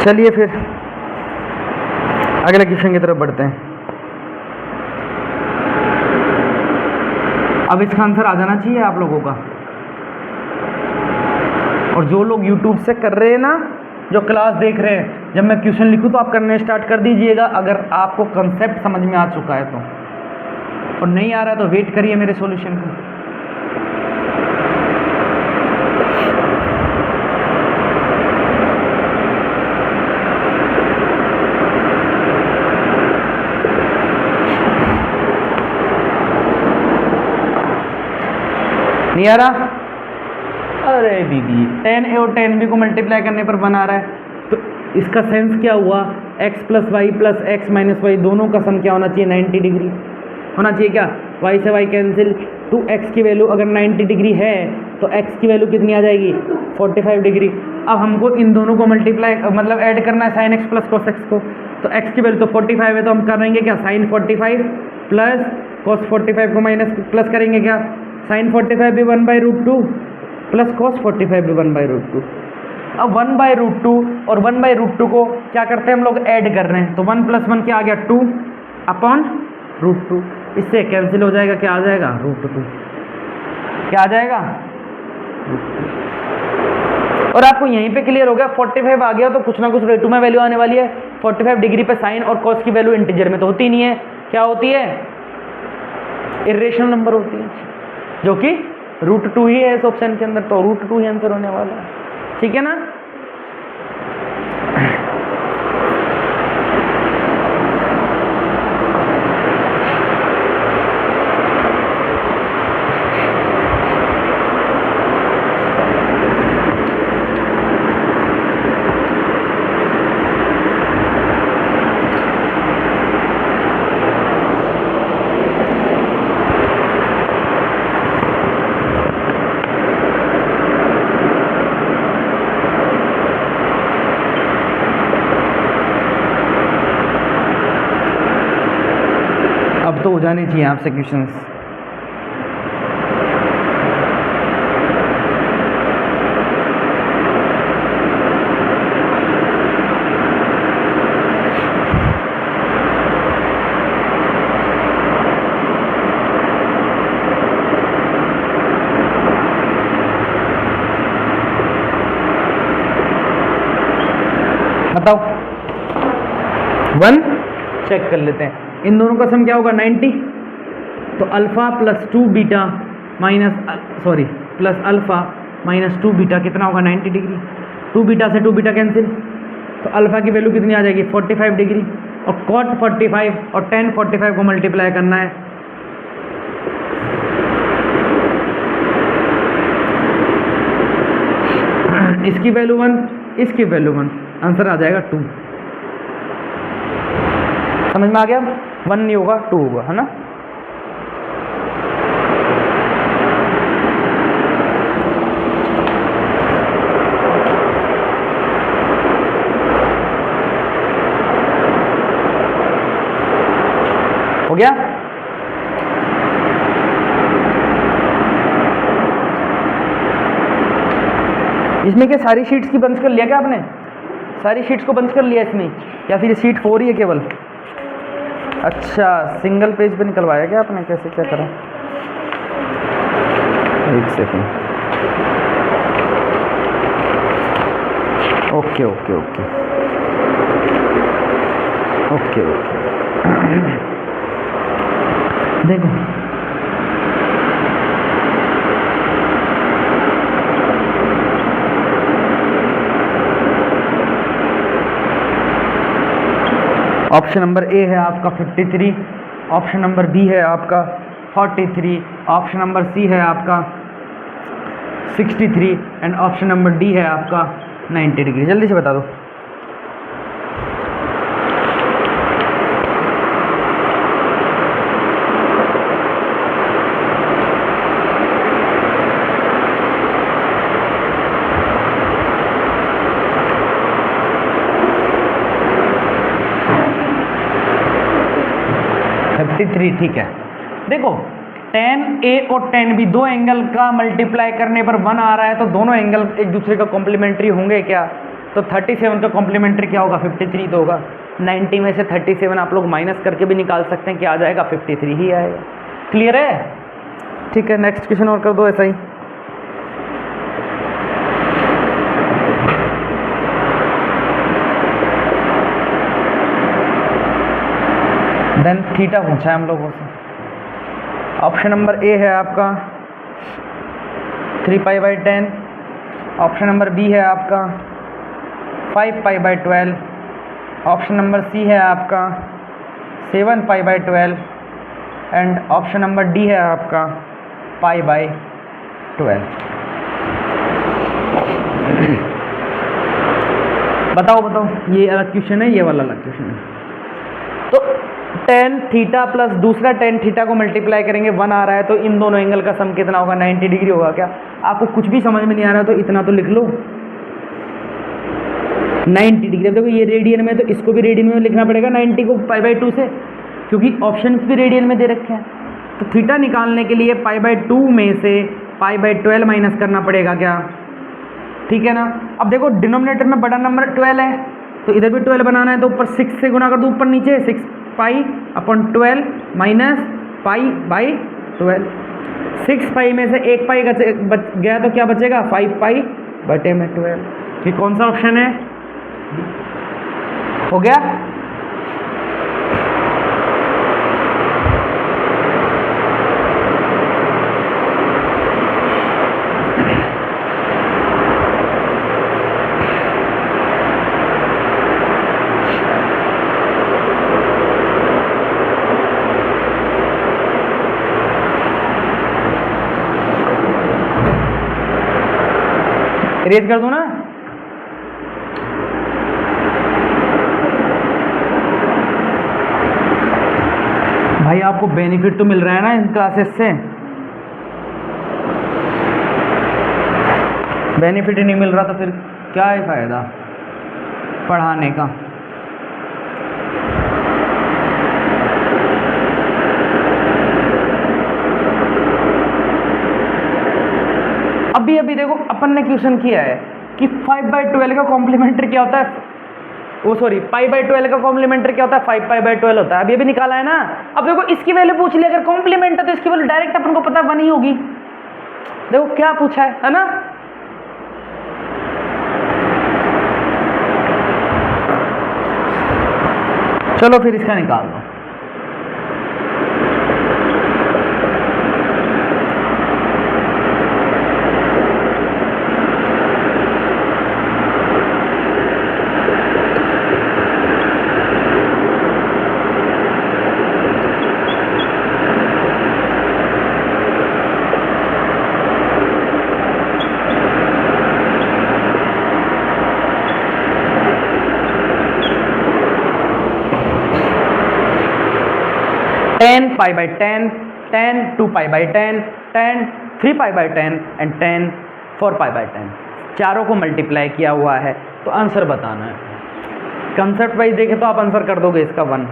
चलिए फिर अगले क्वेश्चन की तरफ बढ़ते हैं। अब इसका आंसर आ जाना चाहिए आप लोगों का। और जो लोग YouTube से कर रहे हैं ना, जो क्लास देख रहे हैं, जब मैं क्वेश्चन लिखूं तो आप करने स्टार्ट कर दीजिएगा, अगर आपको कंसेप्ट समझ में आ चुका है तो। और नहीं आ रहा है तो वेट करिए मेरे सॉल्यूशन का। नहीं आ रहा, अरे दीदी tan a और tan b को मल्टीप्लाई करने पर बना रहा है, तो इसका सेंस क्या हुआ, x plus y plus x minus y दोनों का सम क्या होना चाहिए, 90 डिग्री होना चाहिए। क्या, y से y कैंसिल, 2x की वैल्यू अगर 90 डिग्री है तो x की वैल्यू कितनी आ जाएगी, 45 डिग्री। अब हमको इन दोनों को मल्टीप्लाई मतलब ऐड करना है, sine x plus cos x को। तो x की वैल्यू तो 45 है, तो हम करेंगे क्या, साइन 45 प्लस कॉस 45 को माइनस प्लस करेंगे क्या, साइन 45 भी 1/√2 प्लस कॉस 45 भी 1/√2। अब 1/√2 और 1/√2 को क्या करते हैं हम लोग, ऐड कर रहे हैं। तो 1 + 1 क्या आ गया, 2/√2। इससे कैंसिल हो जाएगा, क्या आ जाएगा, √2। क्या आ जाएगा, √2। और आपको यहीं पे क्लियर हो गया, 45 आ गया तो कुछ ना कुछ रेटू में वैल्यू आने वाली है। 45 डिग्री पे साइन और कॉस की वैल्यू इंटीजर में तो होती नहीं है, क्या होती है, इरेशनल नंबर होती है, जो कि √2 ही है इस ऑप्शन के अंदर। तो √2 ही आंसर होने वाला है। ठीक है ना। अब तो हो जाने चाहिए आपसे क्वेश्चंस। बताओ 1 चेक कर लेते हैं। इन दोनों का सम क्या होगा, 90। तो alpha plus 2 beta plus alpha minus 2 beta कितना होगा, 90 डिग्री। 2 बीटा से 2 बीटा कैंसिल, तो अल्फा की वैल्यू कितनी आ जाएगी 45 डिग्री, और कॉट 45 और टेन 45 को मल्टीप्लाई करना है। इसकी वैल्यू 1, इसकी वैल्यू 1, आंसर आ जाएगा 2। समझ में आ गया? 1 नहीं होगा 2 होगा, है ना? हो गया? इसमें क्या सारी शीट्स की बंद कर लिया क्या आपने? सारी शीट्स को बंद कर लिया इसमें, या फिर शीट 4 ही है केवल? अच्छा, सिंगल पेज पे निकलवाया क्या आपने? कैसे क्या करा? एक second. Okay okay okay okay okay देखो, ऑप्शन नंबर ए है आपका 53, ऑप्शन नंबर बी है आपका 43, ऑप्शन नंबर सी है आपका 63 एंड ऑप्शन नंबर डी है आपका 90 डिग्री। जल्दी से बता दो। ठीक है। देखो tan A और tan B दो एंगल का मल्टीप्लाई करने पर 1 आ रहा है, तो दोनों एंगल एक दूसरे का कॉम्प्लीमेंट्री होंगे क्या? तो 37 का कॉम्प्लीमेंट्री क्या होगा? 53 तो होगा। 90 में से 37 आप लोग माइनस करके भी निकाल सकते हैं, क्या आ जाएगा? 53 ही आएगा। क्लियर है? ठीक है, नेक्स्ट क्वेश्चन और कर दो ऐसा ही। देन थीटा पूछा है हम लोगों से। ऑप्शन नंबर ए है आपका 3π/10, ऑप्शन नंबर बी है आपका 5π/12, ऑप्शन नंबर सी है आपका 7π/12 एंड ऑप्शन नंबर डी है आपका π/12। बताओ बताओ, ये अलग क्वेश्चन है, ये वाला अलग क्वेश्चन है। तो tan थीटा प्लस दूसरा tan थीटा को मल्टीप्लाई करेंगे, 1 आ रहा है, तो इन दोनों एंगल का सम कितना होगा? 90 डिग्री होगा। क्या आपको कुछ भी समझ में नहीं आ रहा तो इतना तो लिख लो 90 डिग्री। अब देखो ये रेडियन में, तो इसको भी रेडियन में लिखना पड़ेगा 90 को π/2 से, क्योंकि ऑप्शन भी रेडियन में दे रखे हैं। तो थीटा निकालने के लिए π/2 में से π/12 माइनस करना पड़ेगा क्या? ठीक है ना? अब देखो डिनोमिनेटर में बड़ा नंबर 12 है, तो इधर भी 12 बनाना है, तो ऊपर 6 से गुना कर दो, ऊपर नीचे 6π/12 माइनस π/12। 6π में से 1π बच गया, तो क्या बचेगा? 5π/12। ये कौन सा ऑप्शन है? हो गया? इरेज कर दूं ना? भाई आपको बेनिफिट तो मिल रहा है ना इन क्लासेस से? बेनिफिट ही नहीं मिल रहा तो फिर क्या है फायदा पढ़ाने का? अभी अभी देखो अपन ने क्वेश्चन किया है कि 5/12 का कॉम्प्लीमेंट्री क्या होता है? वो सॉरी, π/12 का कॉम्प्लीमेंट्री क्या होता है? 5π/12 होता है। अभी अभी निकाला है ना। अब देखो इसकी वैल्यू पूछ ली, अगर कॉम्प्लीमेंट है तो इसकी वैल्यू डायरेक्ट अपन को पता 1 ही होगी। देखो क्या पूछा है ना? चलो फिर इसका निकाल दो। 10 pi by 10, 10 2 pi by 10, 10 3 pi by 10 and 10 4 pi by 10। चारों को मल्टीप्लाई किया हुआ है तो आंसर बताना है। कंसेप्ट वाइज देखें तो आप आंसर कर दोगे इसका 1।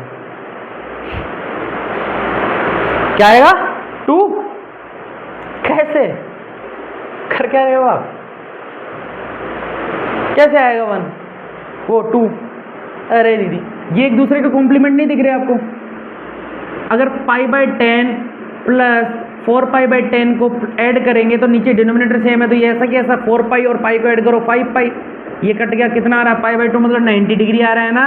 क्या आएगा 2। कैसे कर क्या रहे हो आप, कैसे आएगा 1 वो 2? अरे दीदी ये एक दूसरे के कॉम्प्लीमेंट नहीं दिख रहे आपको? अगर pi by 10 plus 4 pi by 10 को ऐड करेंगे तो नीचे डिनोमिनेटर सेम है, तो ये ऐसा कि ऐसा 4 पाई और पाई को ऐड करो 5 पाई, ये कट गया, कितना आ रहा है पाई बाई 2 मतलब 90 डिग्री आ रहा है ना।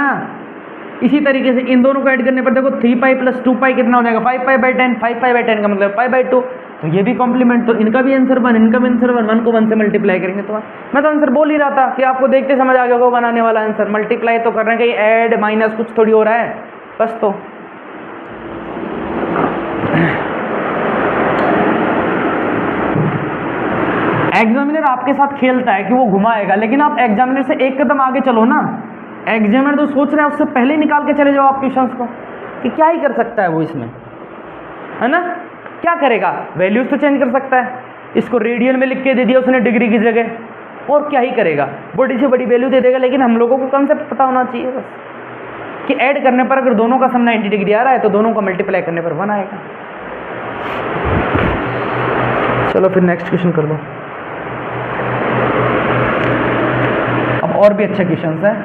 इसी तरीके से इन दोनों को ऐड करने पर देखो 3 पाई प्लस 2 पाई कितना हो जाएगा 5 पाई बाई 10, 5 पाई बाई 10 का मतलब पाई बाई 2, तो ये भी कॉम्प्लीमेंट, तो इनका भी आंसर 1, इनका भी आंसर 1, 1 को 1 से मल्टीप्लाई करेंगे तो 1। मैं तो आंसर बोल ही रहा था कि आपको देखते समझ आ गया होगा बनाने वाला आंसर। मल्टीप्लाई तो कर रहे हैं, कहीं ऐड माइनस कुछ थोड़ी हो रहा है बस। तो एग्जामिनर आपके साथ खेलता है कि वो घुमाएगा, लेकिन आप एग्जामिनर से एक कदम आगे चलो ना। एग्जामिनर तो सोच रहा है उससे पहले निकाल के चले जाओ आप क्वेश्चंस को कि क्या ही कर सकता है वो इसमें, है ना। क्या करेगा, वैल्यूज तो चेंज कर सकता है, इसको रेडियन में लिख के दे दिया उसने डिग्री की जगह, और क्या ही करेगा, बड़ी से बड़ी वैल्यू दे देगा। लेकिन हम लोगों को कंसेप्ट पता होना चाहिए बस कि ऐड करने पर अगर दोनों का सम 90 डिग्री आ रहा है तो दोनों का मल्टीप्लाई करने पर 1 आएगा। चलो फिर नेक्स्ट क्वेश्चन कर दो। अब और भी अच्छे क्वेश्चन है।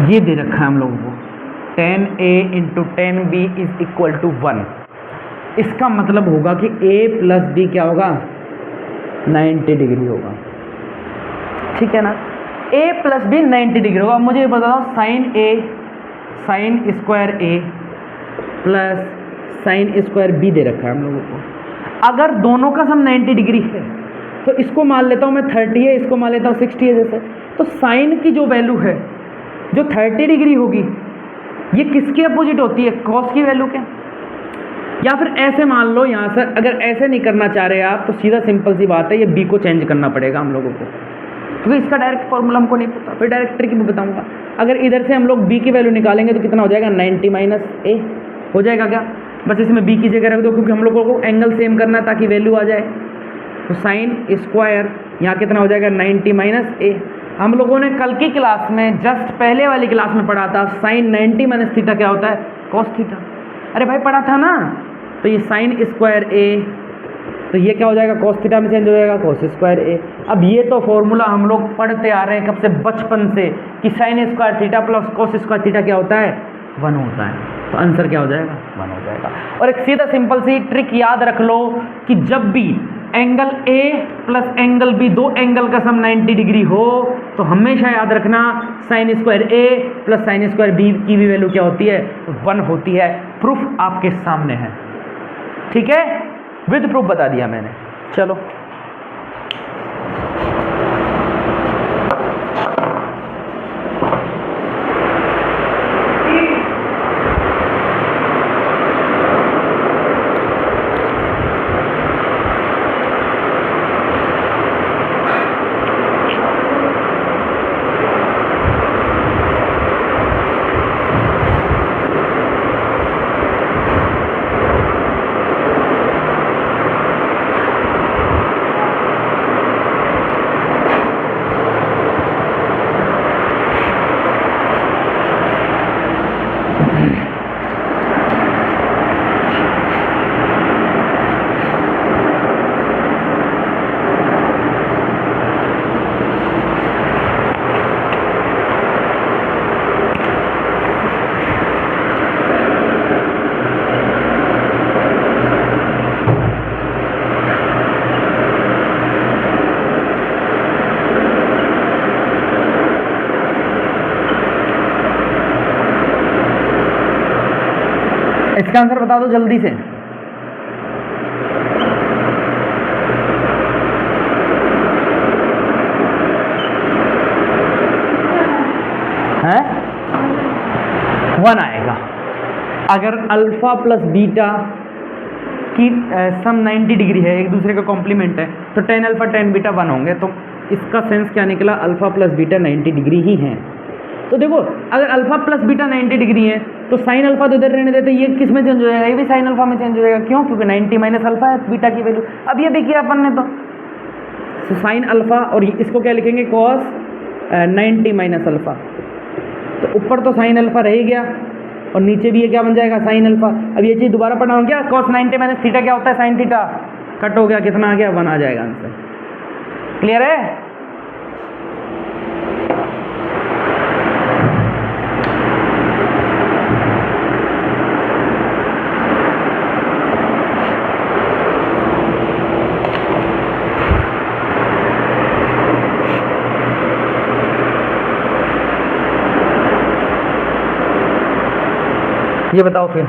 ये दे रखा है हम लोगों को 10a into 10b is equal to 1। इसका मतलब होगा कि a प्लस b क्या होगा 90 डिग्री होगा, ठीक है ना। a प्लस b 90 डिग्री होगा। मुझे ये बताओ sine a sine square a plus sine square b दे रखा है हम लोगों को। अगर दोनों का सम 90 डिग्री है तो इसको मान लेता हूँ मैं 30 है, इसको मान लेता हूँ 60 है जैसे। तो साइन की जो वैल्यू है जो 30 डिग्री होगी ये किसकी अपोजिट होती है, कॉस की वैल्यू के। या फिर ऐसे मान लो यहाँ से, अगर ऐसे नहीं करना चाह रहे आप तो सीधा सिंपल सी बात है ये b को चेंज करना पड़ेगा हम लोगों को, क्योंकि इसका डायरेक्ट फॉर्मूला हमको नहीं पता। फिर डायरेक्ट ट्रिक भी बताऊंगा। अगर इधर से हम लोग b की वैल्यू निकालेंगे तो कितना हो जाएगा 90 माइनस a हो जाएगा क्या। बस इसमें b की जगह रख दो क्योंकि हम लोगों को एंगल सेम करना है ताकि वैल्यू आ जाए। तो साइन स्क्वायर यहाँ कितना हो जाएगा 90 माइनस a। हम लोगों ने कल की क्लास में जस्ट पहले वाली क्लास में पढ़ा था साइन 90 माइनस थीटा क्या होता है कॉस थीटा। अरे भाई पढ़ा था ना। तो ये साइन स्क्वायर a, तो ये क्या हो जाएगा कॉस थीटा में चेंज हो जाएगा कॉस स्क्वायर a। अब ये तो फॉर्मूला हम लोग पढ़ते आ रहे हैं कब से, बचपन से, कि sine square theta plus cos square theta क्या होता है 1 होता है। तो आंसर क्या हो जाएगा 1 हो जाएगा। और एक सीधा सिंपल सी ट्रिक याद रख लो कि जब भी angle A plus angle B, दो एंगल का सम 90 डिग्री हो तो हमेशा याद रखना sign square A plus sine square B की भी वैल्यू क्या होती है 1 होती है। प्रूफ आपके सामने है, ठीक है, विद प्रूफ बता दिया मैंने। चलो इसका आंसर बता दो जल्दी से। अगर अल्फ़ा प्लस बीटा की सम 90 डिग्री है, एक दूसरे का कॉम्प्लीमेंट है, तो टेन अल्फ़ा टेन बीटा 1 होंगे। तो इसका सेंस क्या निकला, अल्फ़ा प्लस बीटा 90 डिग्री ही है। तो देखो अगर अल्फ़ा प्लस बीटा 90 डिग्री है तो साइन अल्फ़ा तो इधर रहने देते, ये किस में चेंज हो जाएगा, ये भी साइन अल्फ़ा में चेंज हो जाएगा। क्यों? क्योंकि 90 माइनस अल्फ़ा है बीटा की वैल्यू। अब ये भी किया अपन ने, तो साइन अल्फ़ा और इसको क्या लिखेंगे, कॉस 90 माइनस अल्फ़ा। तो ऊपर तो साइन अल्फ़ा रह ही गया और नीचे भी ये क्या बन जाएगा, साइन अल्फ़ा। अब ये चीज़ दोबारा पढ़ना हो क्या, कॉस 90 माइनस थीटा क्या होता है, साइन थीटा। कट हो गया, कितना आ गया, 1 आ जाएगा आंसर। क्लियर है? ये बताओ फिर,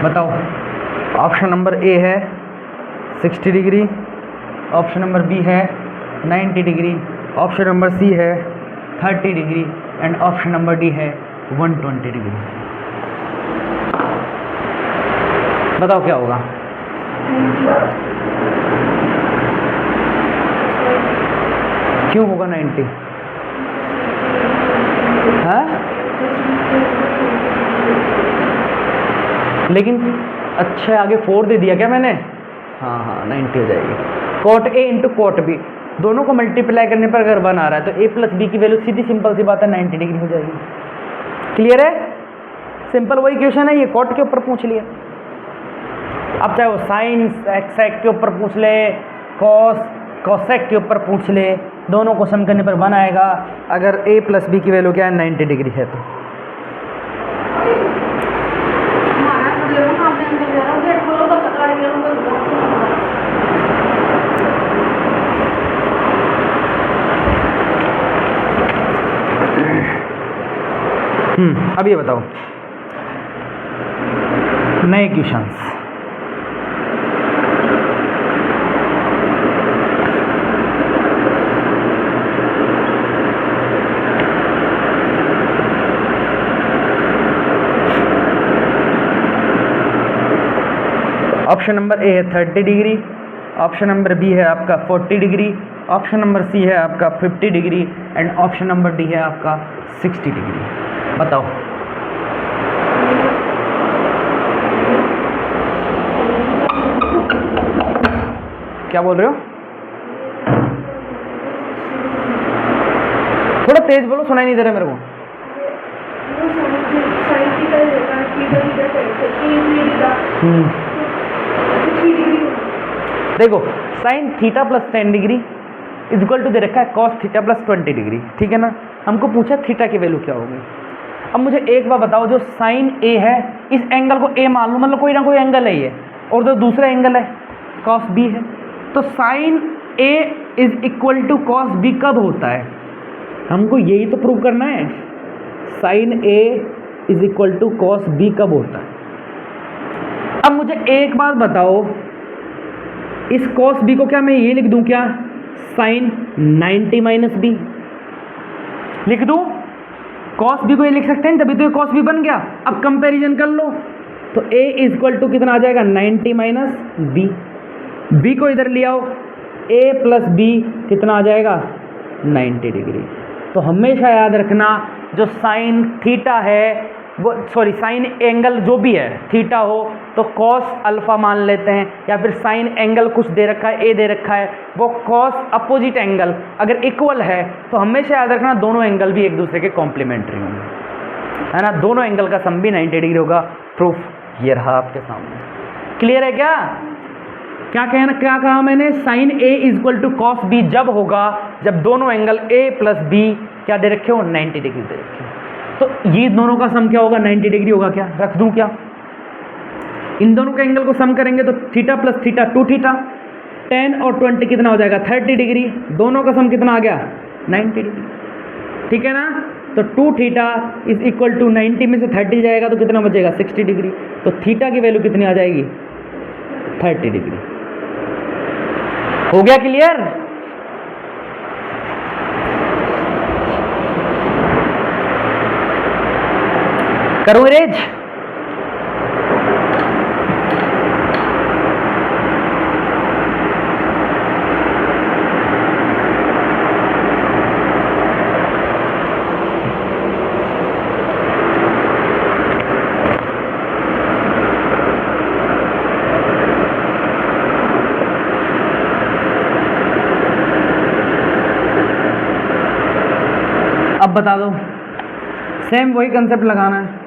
बताओ। ऑप्शन नंबर ए है 60 डिग्री, ऑप्शन नंबर बी है 90 डिग्री, ऑप्शन नंबर सी है 30 degree and option number D है 120 डिग्री। बताओ क्या होगा। क्यों होगा 90? हाँ लेकिन अच्छा आगे 4 दे दिया क्या मैंने? हाँ हाँ 90 हो जाएगी। Cot A into cot B दोनों को मल्टीप्लाई करने पर अगर 1 आ रहा है तो a प्लस बी की वैल्यू सीधी सिंपल सी बात है 90 डिग्री हो जाएगी। क्लियर है? सिंपल वही क्वेश्चन है, ये कॉट के ऊपर पूछ लिया। अब चाहे वो साइन सेक के ऊपर पूछ ले, कॉस कॉसेक के ऊपर पूछ ले, दोनों को सम करने पर 1 आएगा अगर a प्लस बी की वैल्यू क्या है 90 डिग्री है तो। अब ये बताओ नए क्वेश्चंस। ऑप्शन नंबर ए है 30 डिग्री, ऑप्शन नंबर बी है आपका 40 डिग्री, ऑप्शन नंबर सी है आपका 50 degree and option number D है आपका 60 डिग्री। बताओ। क्या बोल रहे हो? थोड़ा तेज बोलो, सुनाई नहीं दे रहा मेरे को। देखो sine theta plus 10 degree equal to दे रखा है कॉस थीटा प्लस 20 डिग्री, ठीक है ना। हमको पूछा थीटा की वैल्यू क्या होगी। अब मुझे एक बार बताओ, जो साइन ए है इस एंगल को ए मान लो, मतलब कोई ना कोई एंगल है ये, और जो दूसरा एंगल है कॉस बी है, तो sine A is equal to cos B कब होता है? हमको यही तो प्रूव करना है, sine A is equal to cos B कब होता है। अब मुझे एक बात बताओ, इस कॉस बी को क्या मैं ये लिख दूं क्या, साइन 90 माइनस बी लिख दूं? कॉस बी को ये लिख सकते हैं, तभी तो ये कॉस बी बन गया। अब कंपैरिजन कर लो तो a इज इक्वल टू कितना आ जाएगा 90 माइनस बी, बी को इधर ले आओ, a प्लस बी कितना आ जाएगा 90 डिग्री। तो हमेशा याद रखना जो साइन थीटा है वो सॉरी साइन एंगल जो भी है थीटा हो तो कॉस अल्फा मान लेते हैं, या फिर साइन एंगल कुछ दे रखा है ए दे रखा है वो कॉस अपोजिट एंगल अगर इक्वल है तो हमेशा याद रखना दोनों एंगल भी एक दूसरे के कॉम्प्लीमेंट्री होंगे, है ना। दोनों एंगल का सम भी 90 डिग्री होगा। प्रूफ ये रहा आपके सामने। क्लियर है क्या? क्या कहा मैंने, sine A equal to cos B जब होगा जब दोनों एंगल ए प्लस बी क्या दे रखे हो 90 डिग्री दे रखे हो। तो ये दोनों का सम क्या होगा 90 डिग्री होगा। क्या रख दूं क्या? इन दोनों के एंगल को सम करेंगे तो थीटा प्लस थीटा 2 थीटा, 10 और 20 कितना हो जाएगा 30 डिग्री, दोनों का सम कितना आ गया 90 डिग्री, ठीक है ना। तो 2 थीटा इज इक्वल टू 90 में से 30 जाएगा तो कितना बचेगा 60 डिग्री। तो थीटा की वैल्यू कितनी आ जाएगी 30 डिग्री। हो गया क्लियर? करूं रेज? अब बता दो, सेम वही कंसेप्ट लगाना है।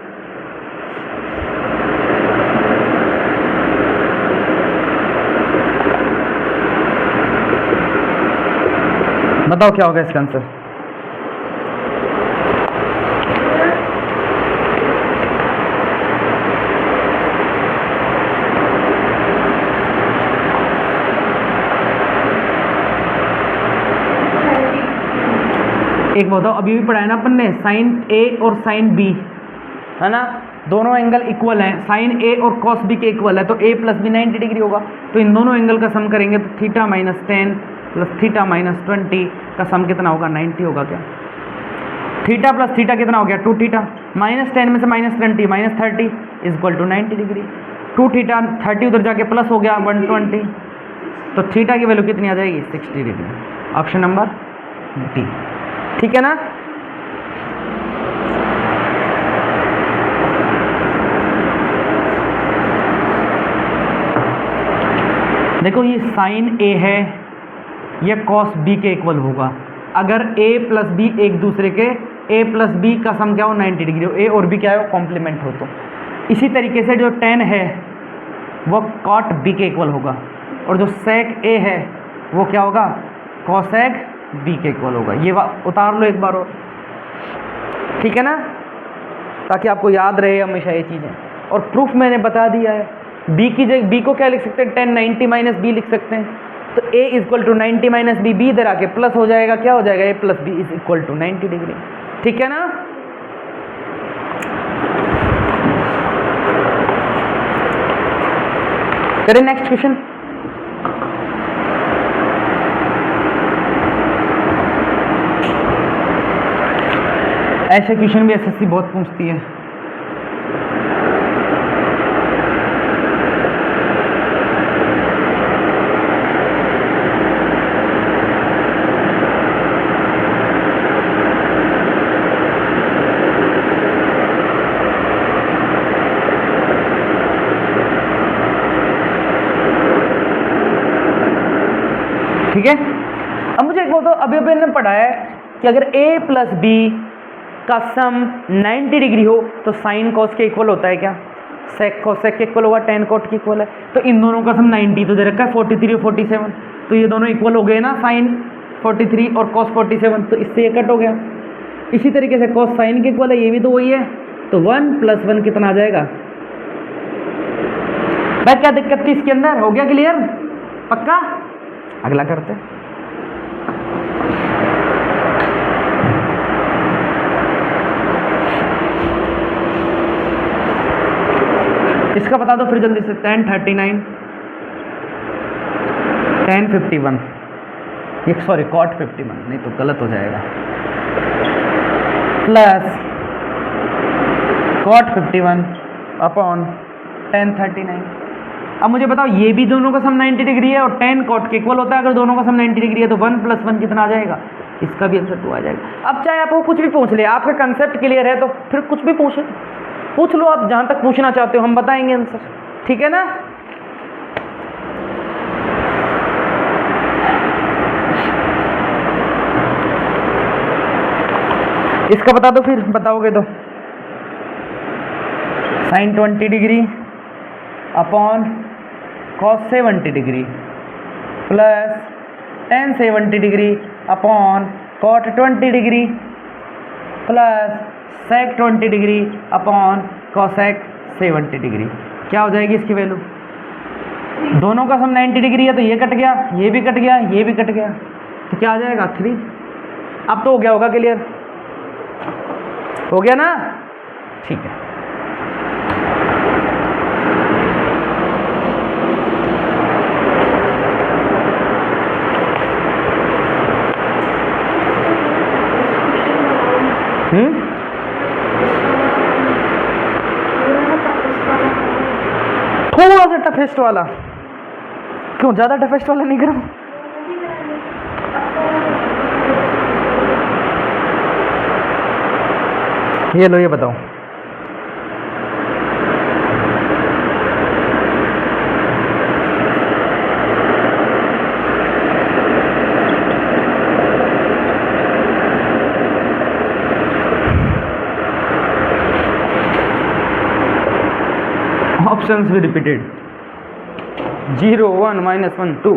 बताओ क्या होगा इसका आंसर? एक बताओ, अभी भी पढ़ाया ना अपन ने, साइन ए और साइन बी है ना, दोनों एंगल इक्वल हैं, साइन ए और कॉस बी के इक्वल है, तो ए प्लस बी 90 डिग्री होगा। तो इन दोनों एंगल का सम करेंगे तो theta minus 10 plus theta minus 20 का सम कितना होगा 90 होगा क्या? थीटा प्लस थीटा कितना हो गया 2 थीटा, माइनस 10 में से minus 20 minus 30 is equal to 90 degree. 2 theta 30 उधर जाके प्लस हो गया 120, तो थीटा की वैल्यू कितनी आ जाएगी 60 डिग्री। ऑप्शन नंबर डी, ठीक है ना? देखो ये साइन ए है, ये कॉस बी के इक्वल होगा। अगर a प्लस बी एक दूसरे के, a प्लस बी का सम क्या हो 90 डिग्री हो, a और b क्या है कॉम्प्लीमेंट हो। तो इसी तरीके से जो tan है वो cot b के इक्वल होगा, और जो sec a है वो क्या होगा cosec b के इक्वल होगा। ये उतार लो एक बार और, ठीक है ना, ताकि आपको याद रहे हमेशा ये चीज़ें। और प्रूफ मैंने बता दिया है। b की जगह b को क्या लिख सकते हैं, tan 90 माइनस बी लिख सकते हैं। तो a equal to 90 minus B, B इधर आके प्लस हो जाएगा, क्या हो जाएगा a plus B is equal to 90 degree, ठीक है ना? करें नेक्स्ट क्वेश्चन। ऐसे क्वेश्चन भी एसएससी बहुत पूछती है। ठीक है, अब मुझे एक बोलो, अभी अभी ने पढ़ा है कि अगर a प्लस बी का सम 90 डिग्री हो तो साइन कॉस के इक्वल होता है क्या? सेक कोसेक के इक्वल होगा, टेन कोट के इक्वल है। तो इन दोनों का सम 90 तो दे रखा है 43 और 47, तो ये दोनों इक्वल हो गए ना, साइन 43 और कॉस 47, तो इससे ये कट हो गया। इसी तरीके से कॉस साइन के इक्वल है, ये भी तो वही है, तो 1 + 1 कितना आ जाएगा भाई? क्या दिक्कत थी इसके अंदर? हो गया क्लियर? पक्का? अगला करते हैं। इसका बता दो फिर जल्दी से, tan 39 tan 51, ये सॉरी cot 51, नहीं तो गलत हो जाएगा, प्लस cot 51 अपॉन tan 39। अब मुझे बताओ, ये भी दोनों का सम 90 डिग्री है और tan cot के इक्वल होता है। अगर दोनों का सम 90 डिग्री है तो 1 + 1 कितना आ जाएगा? इसका भी आंसर 2 आ जाएगा। अब चाहे आपको कुछ भी पूछ ले, आपका कंसेप्ट क्लियर है तो फिर कुछ भी पूछ लो आप, जहां तक पूछना चाहते हो हम बताएंगे आंसर, ठीक है ना? इसका बता दो फिर, बताओगे तो sin 20 degree upon cos 70 degree plus tan 70 degree upon cot 20 degree plus sec 20 degree upon cosec 70 degree. क्या हो जाएगी इसकी वैल्यू? दोनों का सम 90 डिग्री है तो ये कट गया, ये भी कट गया, ये भी कट गया, तो क्या आ जाएगा 3। अब तो हो गया होगा क्लियर? हो गया ना? ठीक है। थोड़ा सा टफेस्ट वाला, क्यों ज्यादा टफेस्ट वाला नहीं करूं? ये लो, ये बताओ। Options be repeated. 0, 1, -1, 2.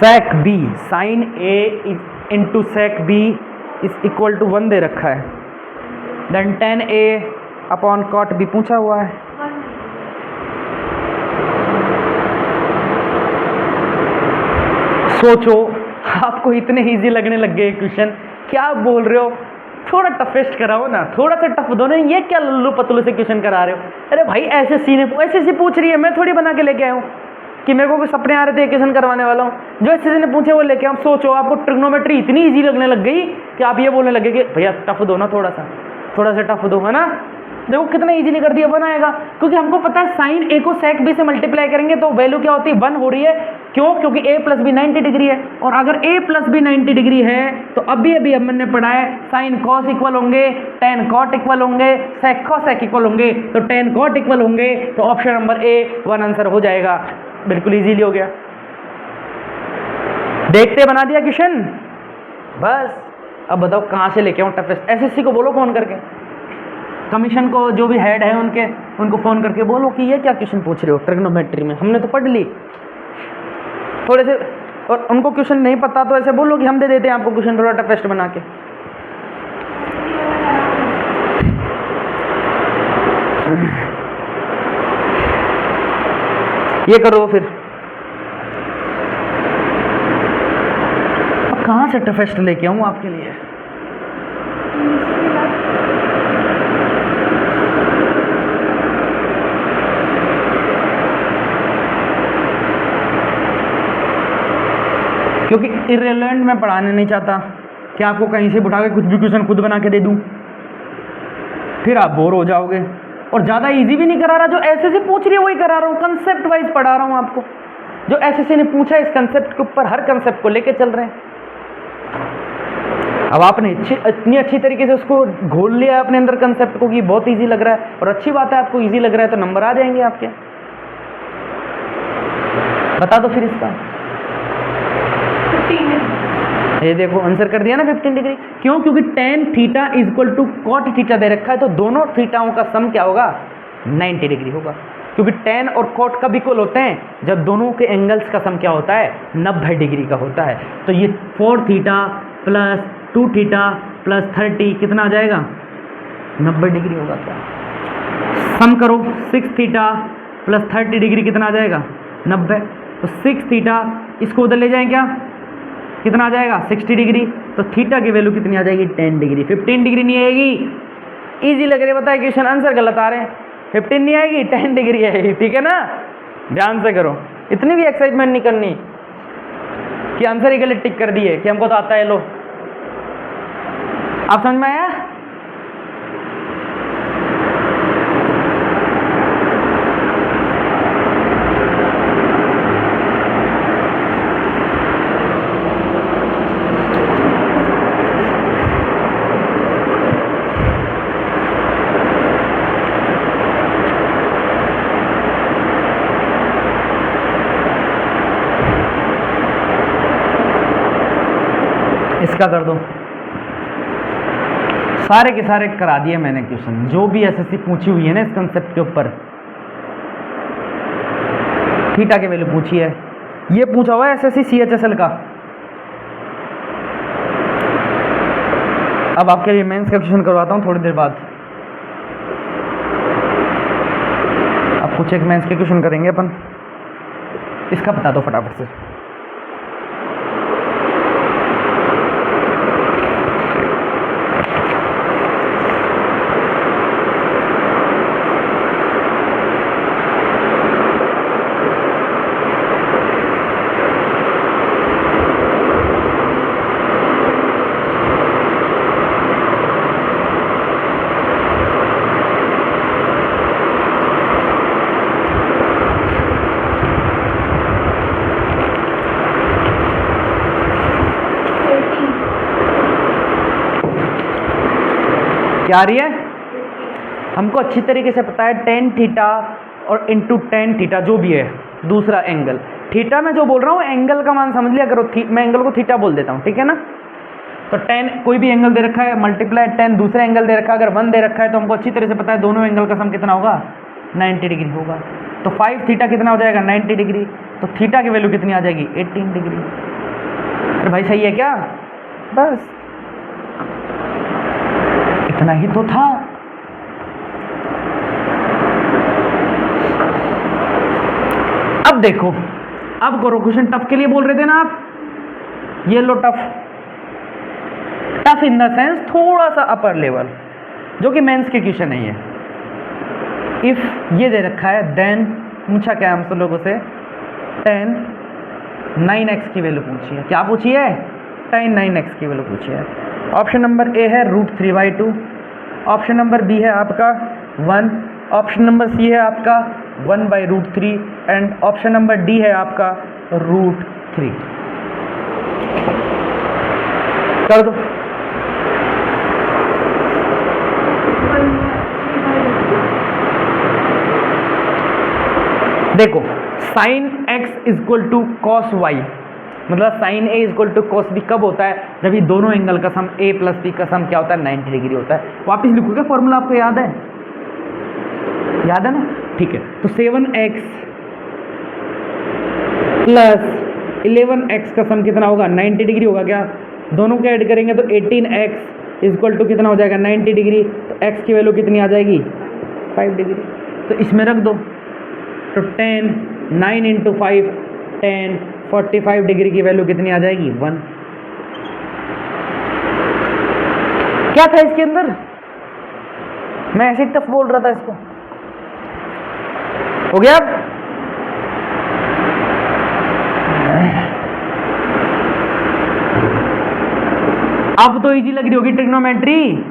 sec b sin a into sec b is equal to 1 दे रखा है। Then tan a upon cot b पूछा हुआ है। सोचो, आपको इतने इजी लगने लग गए क्वेश्चन, क्या बोल रहे हो? थोड़ा टफेस्ट कराओ ना, थोड़ा सा टफ दो ना। ये क्या लल्लू पतलू से क्वेश्चन करा रहे हो? अरे भाई एसएससी पूछ रही है, मैं थोड़ी बना के लेके आया हूँ कि मेरे को कोई सपने आ रहे थे क्वेश्चन करवाने वाला हूँ। जो एसएससी ने पूछे वो लेके। आप सोचो, आपको ट्रिग्नोमेट्री इतनी इजी लगने लग गई कि आप ये बोलने लगे कि भैया टफ दो ना, थोड़ा सा टफ दो, है ना? देखो कितना इजीली कर दिया, बनाएगा। क्योंकि हमको पता है साइन ए को सेक बी से मल्टीप्लाई करेंगे तो वैल्यू क्या होती है? 1 हो रही है। क्यों? क्योंकि a प्लस बी 90 डिग्री है, और अगर a प्लस बी 90 डिग्री है तो अभी हमने पढ़ा है साइन कॉस इक्वल होंगे, टेन कॉट इक्वल होंगे, सेक कॉस सेक इक्वल होंगे, तो टेन कॉट इक्वल होंगे, तो ऑप्शन नंबर ए 1 आंसर हो जाएगा। बिल्कुल इजीली हो गया। देखते बना दिया क्वेश्चन, बस। अब बताओ कहाँ से लेके आऊँ टफेस्ट? एसएससी को बोलो फोन करके, कमीशन को जो भी हेड है उनको फ़ोन करके बोलो कि ये क्या क्वेश्चन पूछ रहे हो ट्रिग्नोमेट्री में, हमने तो पढ़ ली थोड़े से। और उनको क्वेश्चन नहीं पता तो ऐसे बोलो कि हम दे देते हैं आपको क्वेश्चन थोड़ा टफेस्ट बना के। ये करो फिर। अब कहाँ से टफेस्ट लेके आऊँ आपके लिए? क्योंकि इररिलेवेंट मैं पढ़ाने नहीं चाहता कि आपको कहीं से उठा के कुछ भी क्वेश्चन खुद बना के दे दूं, फिर आप बोर हो जाओगे। और ज़्यादा इजी भी नहीं करा रहा, जो एसएससी पूछ रही है वही करा रहा हूँ, कंसेप्ट वाइज पढ़ा रहा हूँ आपको। जो एसएससी ने पूछा है इस कंसेप्ट के ऊपर, हर कंसेप्ट को लेके चल रहे हैं। अब आपने इतनी अच्छी तरीके से उसको घोल लिया अपने अंदर कंसेप्ट को कि बहुत ईजी लग रहा है। और अच्छी बात है, आपको ईजी लग रहा है तो नंबर आ जाएंगे आपके। बता दो फिर इसका। ये देखो आंसर कर दिया ना 15 डिग्री। क्यों? क्योंकि tan theta is equal to cot theta दे रखा है, तो दोनों थीटाओं का सम क्या होगा? 90 डिग्री होगा। क्योंकि tan और कॉट कब इक्वल होते हैं? जब दोनों के एंगल्स का सम क्या होता है? 90 डिग्री का होता है। तो ये 4 थीटा प्लस 2 थीटा प्लस 30 कितना आ जाएगा? 90 डिग्री होगा। क्या सम करो? 6 थीटा प्लस 30 डिग्री कितना आ जाएगा? 90। तो 6 थीटा इसको उधर ले जाएं क्या? कितना आ जाएगा? 60 डिग्री। तो थीटा की वैल्यू कितनी आ जाएगी? 10 डिग्री। 15 डिग्री नहीं आएगी। इजी लग रही है, बताए क्वेश्चन, आंसर गलत आ रहे हैं। 15 नहीं आएगी, 10 डिग्री आएगी। ठीक है ना? ध्यान से करो, इतनी भी एक्साइटमेंट नहीं करनी कि आंसर ही गलत टिक कर दिए कि हमको तो आता है। लो, आप समझ में आया? इसका कर दो। सारे के सारे करा दिए मैंने क्वेश्चन, जो भी एसएससी पूछी हुई है ना इस कंसेप्ट के ऊपर। थीटा की वैल्यू पूछी है, ये पूछा हुआ है एसएससी सीएचएसएल का। अब आपके लिए मेंस का क्वेश्चन करवाता हूँ थोड़ी देर बाद। अब कुछ एक मेंस के क्वेश्चन करेंगे अपन। इसका बता दो फटाफट से। क्या आ रही है? हमको अच्छी तरीके से पता है टेन थीटा और इंटू टेन थीटा जो भी है दूसरा एंगल। थीटा में जो बोल रहा हूँ एंगल का मान समझ लिया करो, मैं एंगल को थीटा बोल देता हूँ, ठीक है ना। तो टेन कोई भी एंगल दे रखा है मल्टीप्लाई टेन दूसरा एंगल दे रखा है, अगर 1 दे रखा है तो हमको अच्छी तरह से पता है दोनों एंगल का सम कितना होगा 90 डिग्री होगा। तो 5 थीटा कितना हो जाएगा 90 डिग्री, तो थीटा की वैल्यू कितनी आ जाएगी 18 डिग्री। अरे भाई सही है क्या? बस इतना ही तो था। अब देखो, अब करो क्वेश्चन। टफ के लिए बोल रहे थे ना आप, ये लो tough. Tough in the sense थोड़ा सा अपर लेवल, जो कि मेंस के क्वेश्चन नहीं है। इफ ये दे रखा है देन पूछा क्या हमसे लोगों से, tan 9x की वैल्यू पूछी है। क्या पूछी है? tan 9x की वैल्यू पूछी है। ऑप्शन नंबर ए है √3/2, ऑप्शन नंबर बी है आपका 1, ऑप्शन नंबर सी है आपका 1/√3 एंड ऑप्शन नंबर डी है आपका √3। कर दो। देखो sin x equal to cos y, मतलब sin a equal to cos b कब होता है? जब ये दोनों एंगल का सम a प्लस b का सम क्या होता है 90 डिग्री होता है। वापिस लिखोगे फॉर्मूला, आपको याद है? याद है ना? ठीक है। तो 7x प्लस 11x का सम कितना होगा 90 डिग्री होगा क्या? दोनों को ऐड करेंगे तो 18x इक्वल टू कितना हो जाएगा 90 डिग्री। तो x की वैल्यू कितनी आ जाएगी 5 डिग्री। तो इसमें रख दो। तो 10 9 इंटू 5 10 45 डिग्री की वैल्यू कितनी आ जाएगी 1। क्या था इसके अंदर? मैं ऐसे टफ बोल रहा था इसको। हो गया? अब तो इजी लग रही होगी ट्रिग्नोमेट्री,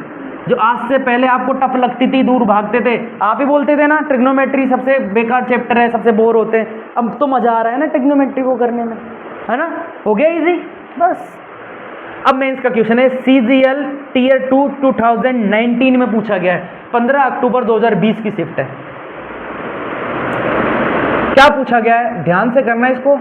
जो आज से पहले आपको टफ लगती थी, दूर भागते थे। आप ही बोलते थे ना ट्रिग्नोमेट्री सबसे बेकार चैप्टर है, सबसे बोर होते हैं। अब तो मजा आ रहा है ना ट्रिग्नोमेट्री को करने में, है ना? हो गया इजी। बस अब मेंस का क्वेश्चन है CGL Tier 2 2019 में पूछा गया है। 15 अक्टूबर 2020 की शिफ्ट है। क्या पूछा गया है? ध्यान से करना है इसको।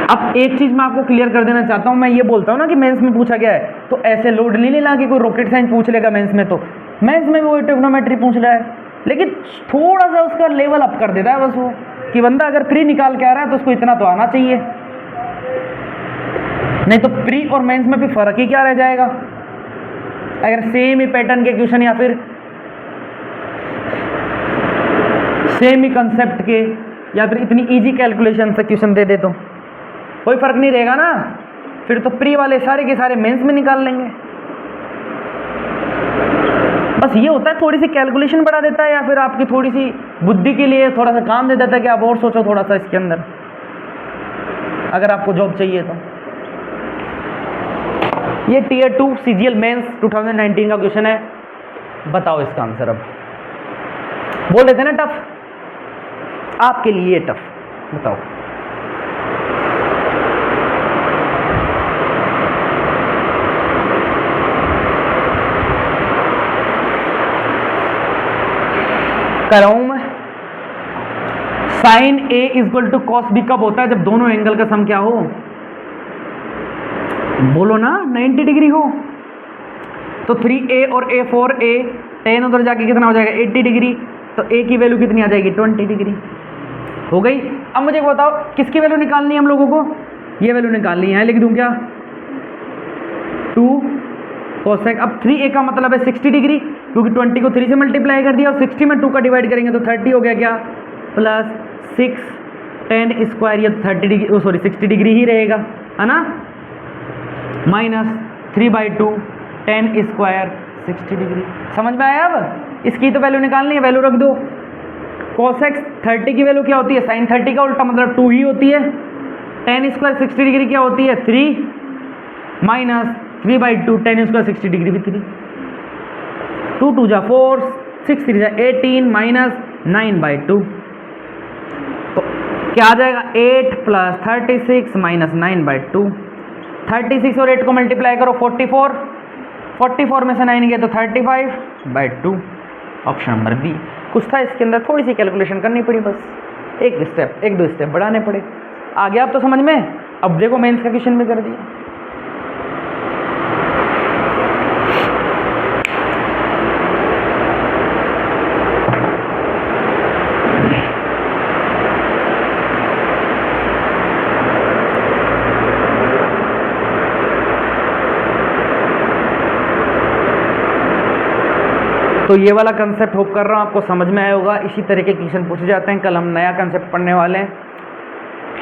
अब एक चीज मैं आपको क्लियर कर देना चाहता हूं। मैं ये बोलता हूं ना कि मेंस में पूछा गया है, तो ऐसे लोड नहीं लेना कि कोई रॉकेट साइंस पूछ लेगा मेंस में। तो मेंस में भी वो ट्रिग्नोमेट्री पूछ रहा है, लेकिन थोड़ा सा उसका लेवल अप कर देता है बस वो, कि बंदा अगर प्री निकाल के आ रहा है तो उसको इतना तो आना चाहिए, नहीं तो प्री और मेंस में भी फर्क ही क्या रह जाएगा अगर सेम ही पैटर्न के क्वेश्चन या फिर सेम ही कंसेप्ट के या फिर इतनी इजी कैलकुलेशन से क्वेश्चन दे दे तो कोई फर्क नहीं रहेगा ना। फिर तो प्री वाले सारे के सारे मेंस में निकाल लेंगे। बस ये होता है, थोड़ी सी कैलकुलेशन बढ़ा देता है या फिर आपकी थोड़ी सी बुद्धि के लिए थोड़ा सा काम दे देता है कि आप और सोचो थोड़ा सा इसके अंदर, अगर आपको जॉब चाहिए तो। ये Tier 2 CGL मेंस 2019 का क्वेश्चन है। बताओ इसका आंसर। अब बोल रहे थे ना टफ, आपके लिए टफ। बताओ। कराऊं मैं? sin A equal to cos B कब होता है? जब दोनों एंगल का सम क्या हो, बोलो ना 90 डिग्री हो। तो 3A और A4A tan उधर जाके कितना हो जाएगा 80 डिग्री। तो A की वैल्यू कितनी आ जाएगी 20 डिग्री। हो गई। अब मुझे बताओ किसकी वैल्यू निकालनी है हम लोगों को? ये वैल्यू निकालनी है, यहाँ लिख दूँ क्या 2 कोसेक। अब 3a का मतलब है 60 डिग्री, क्योंकि 20 को 3 से मल्टीप्लाई कर दिया और 60 में 2 का डिवाइड करेंगे तो 30 हो गया क्या, प्लस 6 10 स्क्वायर, ये 30 डिग्री सॉरी 60 डिग्री ही रहेगा, है ना, माइनस 3/2 10 स्क्वायर 60 डिग्री। समझ में आया? अब इसकी तो वैल्यू निकालनी है, वैल्यू रख दो। कोसेक 30 की वैल्यू क्या होती है, साइन 30 का उल्टा मतलब 2 ही होती है। 10 स्क्वायर 60 डिग्री क्या होती है 3, माइनस 3/2 10 स्क्वायर 60 डिग्री भी 3, 2 2 जा 4, 6 3 जा 18, माइनस 9/2, तो क्या आ जाएगा 8 प्लस 36 माइनस 9/2। 36 और 8 को मल्टीप्लाई करो 44 में से 9 गया तो 35/2, ऑप्शन नंबर बी। कुछ था इसके अंदर, थोड़ी सी कैलकुलेशन करनी पड़ी, बस एक दो स्टेप बढ़ाने पड़े। आ गया अब तो समझ में? अब देखो मेंस का क्वेश्चन भी कर दिया। तो ये वाला कंसेप्ट होप कर रहा हूँ आपको समझ में आया होगा। इसी तरह के क्वेश्चन पूछे जाते हैं, कल हम नया कंसेप्ट पढ़ने वाले हैं,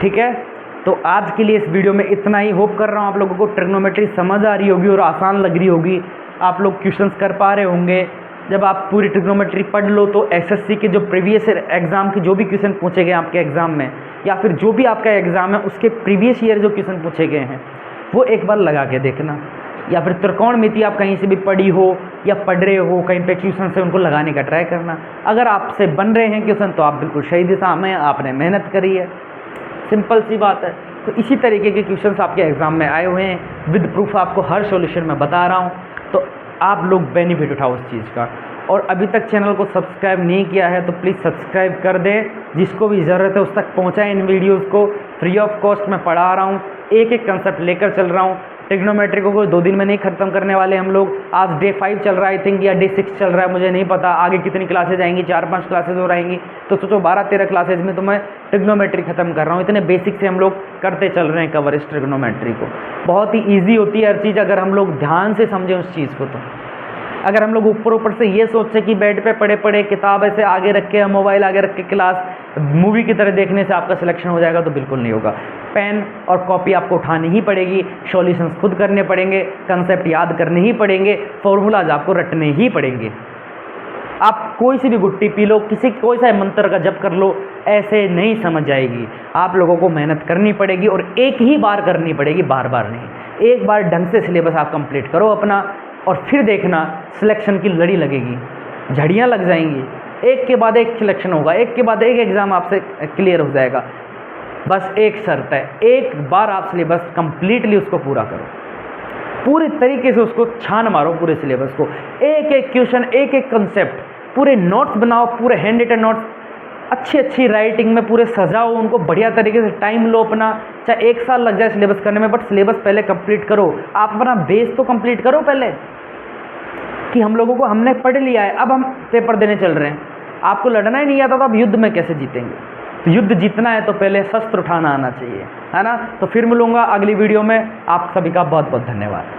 ठीक है। तो आज के लिए इस वीडियो में इतना ही। होप कर रहा हूँ आप लोगों को ट्रिग्नोमेट्री समझ आ रही होगी और आसान लग रही होगी, आप लोग क्वेश्चंस कर पा रहे होंगे। जब आप पूरी ट्रिग्नोमेट्री पढ़ लो तो एसएससी के जो प्रीवियस एग्जाम के जो भी क्वेश्चन पूछे गए आपके एग्जाम में, या फिर जो भी आपका एग्जाम है उसके प्रीवियस ईयर जो क्वेश्चन पूछे गए हैं वो एक बार लगा के देखना, या फिर त्रिकोणमिति आप कहीं से भी पढ़ी हो या पढ़ रहे हो कहीं पे क्वेश्चन से, उनको लगाने का ट्राई करना। अगर आपसे बन रहे हैं क्वेश्चन तो आप बिल्कुल सही दिशा में, आपने मेहनत करी है, सिंपल सी बात है। तो इसी तरीके के क्वेश्चंस आपके एग्जाम में आए हुए हैं, विद प्रूफ आपको हर सॉल्यूशन में बता रहा हूँ, तो आप लोग बेनिफिट उठाओ उस चीज़ का। और अभी तक चैनल को सब्सक्राइब नहीं किया है तो प्लीज़ सब्सक्राइब कर दें, जिसको भी ज़रूरत है उस तक पहुँचाएँ। इन वीडियोज़ को फ्री ऑफ कॉस्ट में पढ़ा रहा हूँ, एक एक कंसेप्ट लेकर चल रहा हूँ। ट्रिग्नोमेट्री को कोई 2 दिन में नहीं खत्म करने वाले हम लोग। आज डे 5 चल रहा है आई थिंक, या डे 6 चल रहा है, मुझे नहीं पता आगे कितनी क्लासेज आएंगी, 4-5 क्लासेज और आएंगी, तो सोचो 12-13 क्लासेज में तो मैं ट्रिग्नोमेट्री खत्म कर रहा हूँ। इतने बेसिक से हम लोग करते चल रहे हैं कवर इस ट्रिग्नोमेट्री को। बहुत ही ईजी होती है हर चीज़ अगर हम लोग ध्यान से समझें उस चीज़ को। तो अगर हम लोग ऊपर से ये सोचें कि बेड पे पड़े पड़े किताब ऐसे आगे रख के, मोबाइल आगे रख के क्लास मूवी की तरह देखने से आपका सिलेक्शन हो जाएगा, तो बिल्कुल नहीं होगा। पेन और कॉपी आपको उठानी ही पड़ेगी, सॉल्यूशंस खुद करने पड़ेंगे, कंसेप्ट याद करने ही पड़ेंगे, फॉर्मूलाज आपको रटने ही पड़ेंगे। आप कोई सी भी गुट्टी पी लो, कोई सा मंत्र का जप कर लो, ऐसे नहीं समझ आएगी। आप लोगों को मेहनत करनी पड़ेगी और एक ही बार करनी पड़ेगी, बार बार नहीं। एक बार ढंग से सिलेबस आप कंप्लीट करो अपना, और फिर देखना सिलेक्शन की लड़ी लगेगी, झड़ियाँ लग जाएंगी, एक के बाद एक सिलेक्शन होगा, एक के बाद एक एग्ज़ाम आपसे क्लियर हो जाएगा। बस एक शर्त है, एक बार आप सिलेबस कंप्लीटली उसको पूरा करो, पूरे तरीके से उसको छान मारो पूरे सिलेबस को, एक एक क्वेश्चन, एक एक कंसेप्ट, पूरे नोट्स बनाओ, पूरे हैंड रिटन नोट्स, अच्छी राइटिंग में पूरे सजाओ उनको बढ़िया तरीके से। टाइम लो अपना, चाहे 1 साल लग जाए सिलेबस करने में, बट सिलेबस पहले कंप्लीट करो। आप अपना बेस तो कंप्लीट करो पहले, कि हम लोगों को हमने पढ़ लिया है, अब हम पेपर देने चल रहे हैं। आपको लड़ना ही नहीं आता तो आप युद्ध में कैसे जीतेंगे? तो युद्ध जीतना है तो पहले शस्त्र उठाना आना चाहिए, है ना। तो फिर मिलूंगा अगली वीडियो में। आप सभी का बहुत बहुत धन्यवाद।